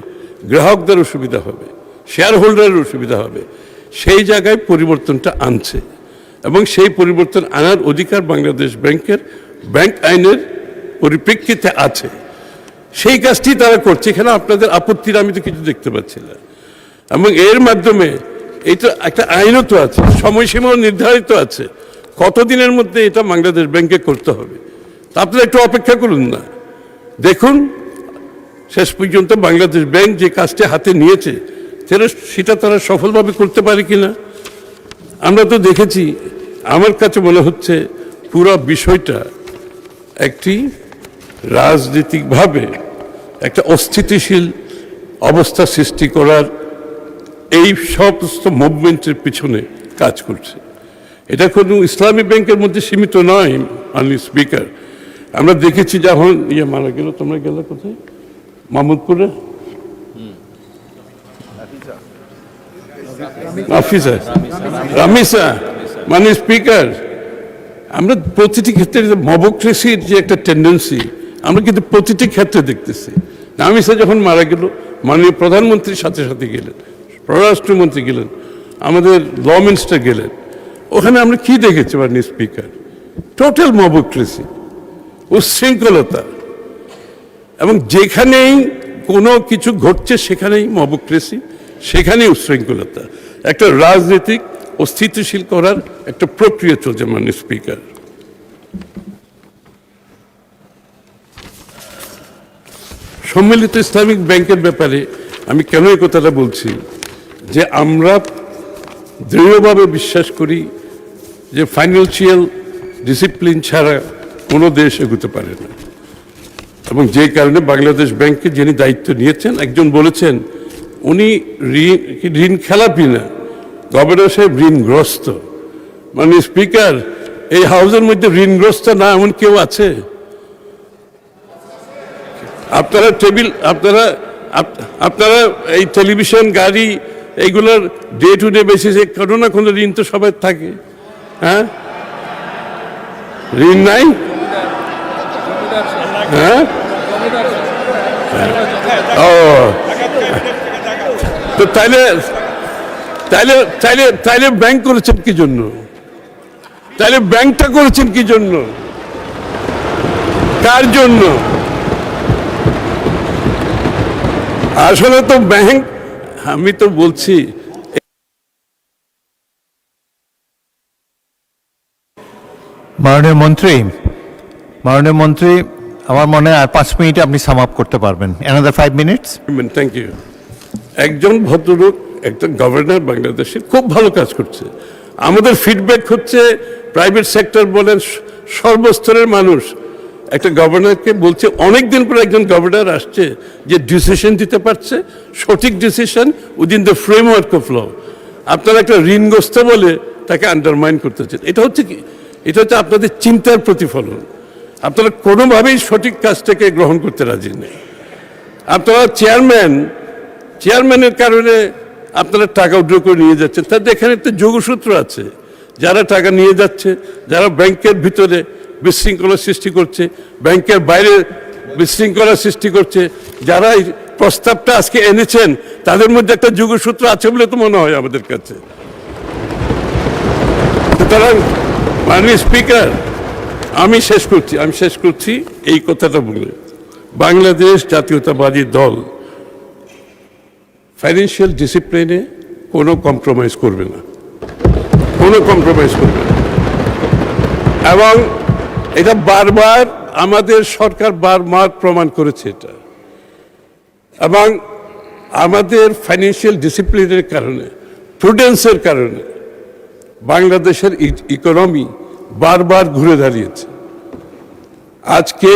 গ্রাহকদের অসুবিধা হবে, শেয়ার হোল্ডারের অসুবিধা হবে, সেই জায়গায় পরিবর্তনটা আনছে। এবং সেই পরিবর্তন আনার অধিকার বাংলাদেশ ব্যাংকের ব্যাংক আইনের পরিপ্রেক্ষিতে আছে। সেই কাজটি তারা করছে। এখানে আপনাদের আপত্তির আমি তো কিছু দেখতে পাচ্ছি না। এবং এর মাধ্যমে এটা একটা আইনও তো আছে, সময়সীমাও নির্ধারিত আছে, কতদিনের মধ্যে এটা বাংলাদেশ ব্যাংকে করতে হবে। তা আপনারা একটু অপেক্ষা করুন না, দেখুন শেষ পর্যন্ত বাংলাদেশ ব্যাংক যে কাজটি হাতে নিয়েছে সেটা তারা সফলভাবে করতে পারে কিনা। আমরা তো দেখেছি, আমার কাছে মনে হচ্ছে পুরো বিষয়টা একটি রাজনৈতিকভাবে একটা অস্থিতিশীল অবস্থা সৃষ্টি করার এই সমস্ত মুভমেন্টের পিছনে কাজ করছে। এটা কোনো ইসলামী ব্যাংকের মধ্যে সীমিত নয়। মাননীয় স্পিকার, আমরা দেখেছি যখন মারা গেল, তোমরা গেলে কোথায়, মাহমুদপুরে রামিসা। মানে স্পিকার, আমরা প্রতিটি ক্ষেত্রে মবক্রেসির যে একটা টেন্ডেন্সি, আমরা কিন্তু প্রতিটি ক্ষেত্রে দেখতেছি। রামিসা যখন মারা গেল, মাননীয় প্রধানমন্ত্রীর সাথে সাথে গেলেন, পররাষ্ট্রমন্ত্রী গেলেন, আমাদের ল মিনিস্টার গেলেন। ওখানে আমরা কি দেখেছি মাননীয় স্পিকার? Total mobocracy, উচ্ছৃঙ্খলতা। এবং যেখানেই কোনো কিছু ঘটছে সেখানেই মবক্রেসি, সেখানেই উচ্ছৃঙ্খলতা। একটা রাজনৈতিক অস্থিতিশীল করার একটা প্রক্রিয়া চলছে মাননীয় স্পিকার। সম্মিলিত ইসলামিক ব্যাংকের ব্যাপারে আমি কেন এই কথাটা বলছি, যে আমরা দৃঢ়ভাবে বিশ্বাস করি যে ফাইন্যান্সিয়াল ডিসিপ্লিন ছাড়া কোনো দেশ এগোতে পারে না। এবং যে কারণে বাংলাদেশ ব্যাংকে যিনি দায়িত্ব নিয়েছেন, একজন বলেছেন উনি ঋণ খেলাপি না, গভর্নর সাহেব ঋণগ্রস্ত। মানে স্পিকার, এই হাউসের মধ্যে ঋণগ্রস্ত না এমন কেউ আছে? আপনারা এই টেলিভিশন, গাড়ি, এইগুলোর ডে টু ডে বেসিসে কোনো না কোনো ঋণ তো সবাই থাকে। হ্যাঁ, ঋণ নাই? হ্যাঁ, ও তো তাইলে ব্যাংক করেছেন কি জন্য? তাইলে ব্যাংকটা করেছেন কি জন্য? কার জন্য? আসলে তো ব্যাংক, আমি তো বলছি মাননীয় মন্ত্রী, আমার মনে হয় আর 5 মিনিটে আপনি সাম আপ করতে পারবেন। Another 5 minutes. Thank you. একজন ভদ্রলোক, একটা গভর্নর বাংলাদেশের খুব ভালো কাজ করছে। আমাদের ফিডব্যাক হচ্ছে প্রাইভেট সেক্টর বলেন, সর্বস্তরের মানুষ একটা গভর্নরকে বলছে, অনেকদিন পর একজন গভর্নর আসছে যে ডিসিশন দিতে পারছে, সঠিক decision within the framework of law. আপনারা একটা ঋণগ্রস্ত বলে তাকে আন্ডারমাইন করতেছেন। এটা হচ্ছে কি? এটা হচ্ছে আপনাদের চিন্তার প্রতিফলন। আপনারা কোনোভাবেই সঠিক কাজটাকে গ্রহণ করতে রাজি নেই। আপনারা চেয়ারম্যানের কারণে আপনারা টাকা উইথড্র করে নিয়ে যাচ্ছেন। তাদের এখানে একটা যোগসূত্র আছে, যারা টাকা নিয়ে যাচ্ছে, যারা ব্যাংকের ভিতরে বিশৃঙ্খলা সৃষ্টি করছে, ব্যাংকের বাইরে বিশৃঙ্খলা সৃষ্টি করছে। যারা এই প্রস্তাবটা আজকে এনেছেন তাদের মধ্যে একটা যোগসূত্র আছে বলে তো মনে হয় আমাদের কাছে। সুতরাং মাননীয় স্পিকার, আমি শেষ করছি এই কথাটা বলে, বাংলাদেশ জাতীয়তাবাদী দল ফাইন্যান্সিয়াল ডিসিপ্লিনে কোনো কম্প্রোমাইজ করবে না, কোনো কম্প্রোমাইজ করবে না। এবং এটা বারবার আমাদের সরকার বারবার প্রমাণ করেছে এটা। এবং আমাদের ফাইন্যান্সিয়াল ডিসিপ্লিনের কারণে, প্রুডেন্সের কারণে বাংলাদেশের ইকোনমি বারবার ঘুরে দাঁড়িয়েছে। আজকে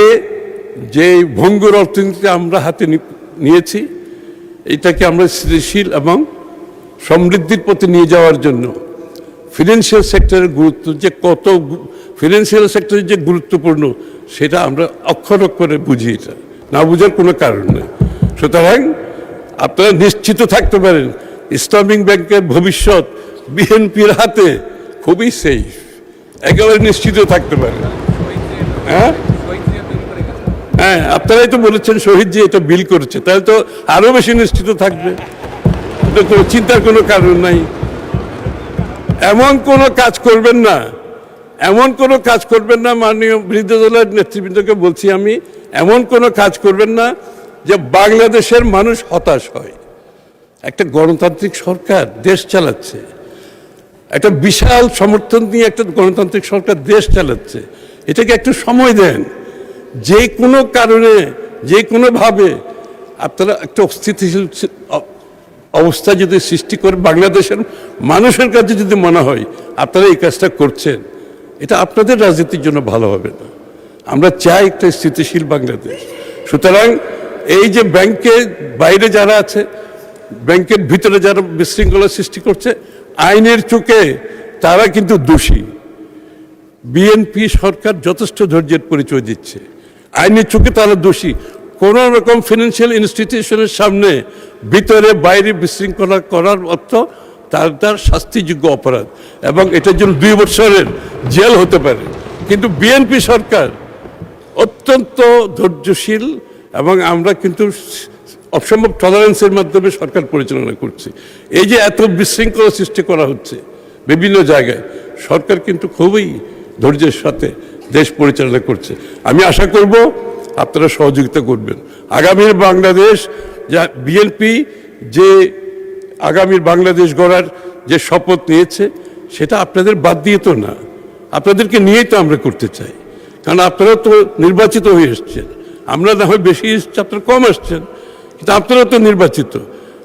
যে ভঙ্গুর অর্থনীতি আমরা হাতে নিয়েছি, এটাকে আমরা স্থিতিশীল এবং সমৃদ্ধির পথে নিয়ে যাওয়ার জন্য ফিনান্সিয়াল সেক্টরের গুরুত্ব যে কত, ফিনান্সিয়াল সেক্টরের যে গুরুত্বপূর্ণ সেটা আমরা অক্ষর অক্ষরে বুঝি, এটা না বুঝার কোনো কারণ নেই। সুতরাং আপনারা নিশ্চিত থাকতে পারেন ইসলামিক ব্যাংকের ভবিষ্যৎ বিএনপির হাতে খুবই সেফ, একেবারে নিশ্চিত থাকতে পারেন। হ্যাঁ হ্যাঁ, আপনারাই তো বলেছেন শহীদ জি এটা বিল করেছে, তাহলে তো আরো বেশি নিশ্চিত থাকবে, এটা তো চিন্তার কোনো কারণ নাই। এমন কোনো কাজ করবেন না, এমন কোনো কাজ করবেন না, মাননীয় বিরোধী দলের নেতৃবৃন্দকে বলছি আমি, এমন কোনো কাজ করবেন না যে বাংলাদেশের মানুষ হতাশ হয়। একটা গণতান্ত্রিক সরকার দেশ চালাচ্ছে, একটা বিশাল সমর্থন নিয়ে একটা গণতান্ত্রিক সরকার দেশ চালাচ্ছে, এটাকে একটু সময় দেন। যে কোনো কারণে, যে কোনোভাবে আপনারা একটা অস্থিতিশীল অবস্থা যদি সৃষ্টি করে বাংলাদেশের মানুষের কাছে যদি মনে হয় আপনারা এই কাজটা করছেন, এটা আপনাদের রাজনীতির জন্য ভালো হবে না। আমরা চাই একটা স্থিতিশীল বাংলাদেশ। সুতরাং এই যে ব্যাংকের বাইরে যারা আছে, ব্যাংকের ভিতরে যারা বিশৃঙ্খলা সৃষ্টি করছে, আইনের চোখে তারা কিন্তু দোষী। বিএনপি সরকার যথেষ্ট ধৈর্যের পরিচয় দিচ্ছে, আইনের চোখে তারা দোষী। কোন রকম ফিনান্সিয়াল ইনস্টিটিউশনের সামনে ভিতরে বাইরে বিশৃঙ্খলা করার অর্থ তার শাস্তিযোগ্য অপরাধ, এবং এটার জন্য 2 বছরের জেল হতে পারে। কিন্তু বিএনপি সরকার অত্যন্ত ধৈর্যশীল, এবং আমরা কিন্তু অসম্ভব টলারেন্সের মাধ্যমে সরকার পরিচালনা করছি। এই যে এত বিশৃঙ্খলা সৃষ্টি করা হচ্ছে বিভিন্ন জায়গায়, সরকার কিন্তু খুবই ধৈর্যের সাথে দেশ পরিচালনা করছে। আমি আশা করব আপনারা সহযোগিতা করবেন। আগামীর বাংলাদেশ, যা বিএনপি যে আগামীর বাংলাদেশ গড়ার যে শপথ নিয়েছে, সেটা আপনাদের বাদ দিয়ে তো না, আপনাদেরকে নিয়েই তো আমরা করতে চাই। কারণ আপনারা তো নির্বাচিত হয়ে এসছেন, আমরা না হয় বেশি এসছি, আপনারা কম আসছেন, কিন্তু আপনারা তো নির্বাচিত।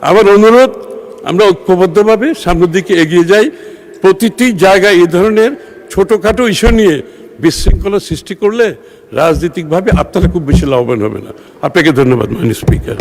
আমার অনুরোধ, আমরা ঐক্যবদ্ধভাবে সামনের দিকে এগিয়ে যাই। প্রতিটি জায়গায় এই ধরনের ছোটোখাটো ইস্যু নিয়ে বিশৃঙ্খলা সৃষ্টি করলে রাজনৈতিকভাবে আপনারা খুব বেশি লাভবান হবে না। আপনাকে ধন্যবাদ মাননীয় স্পিকার।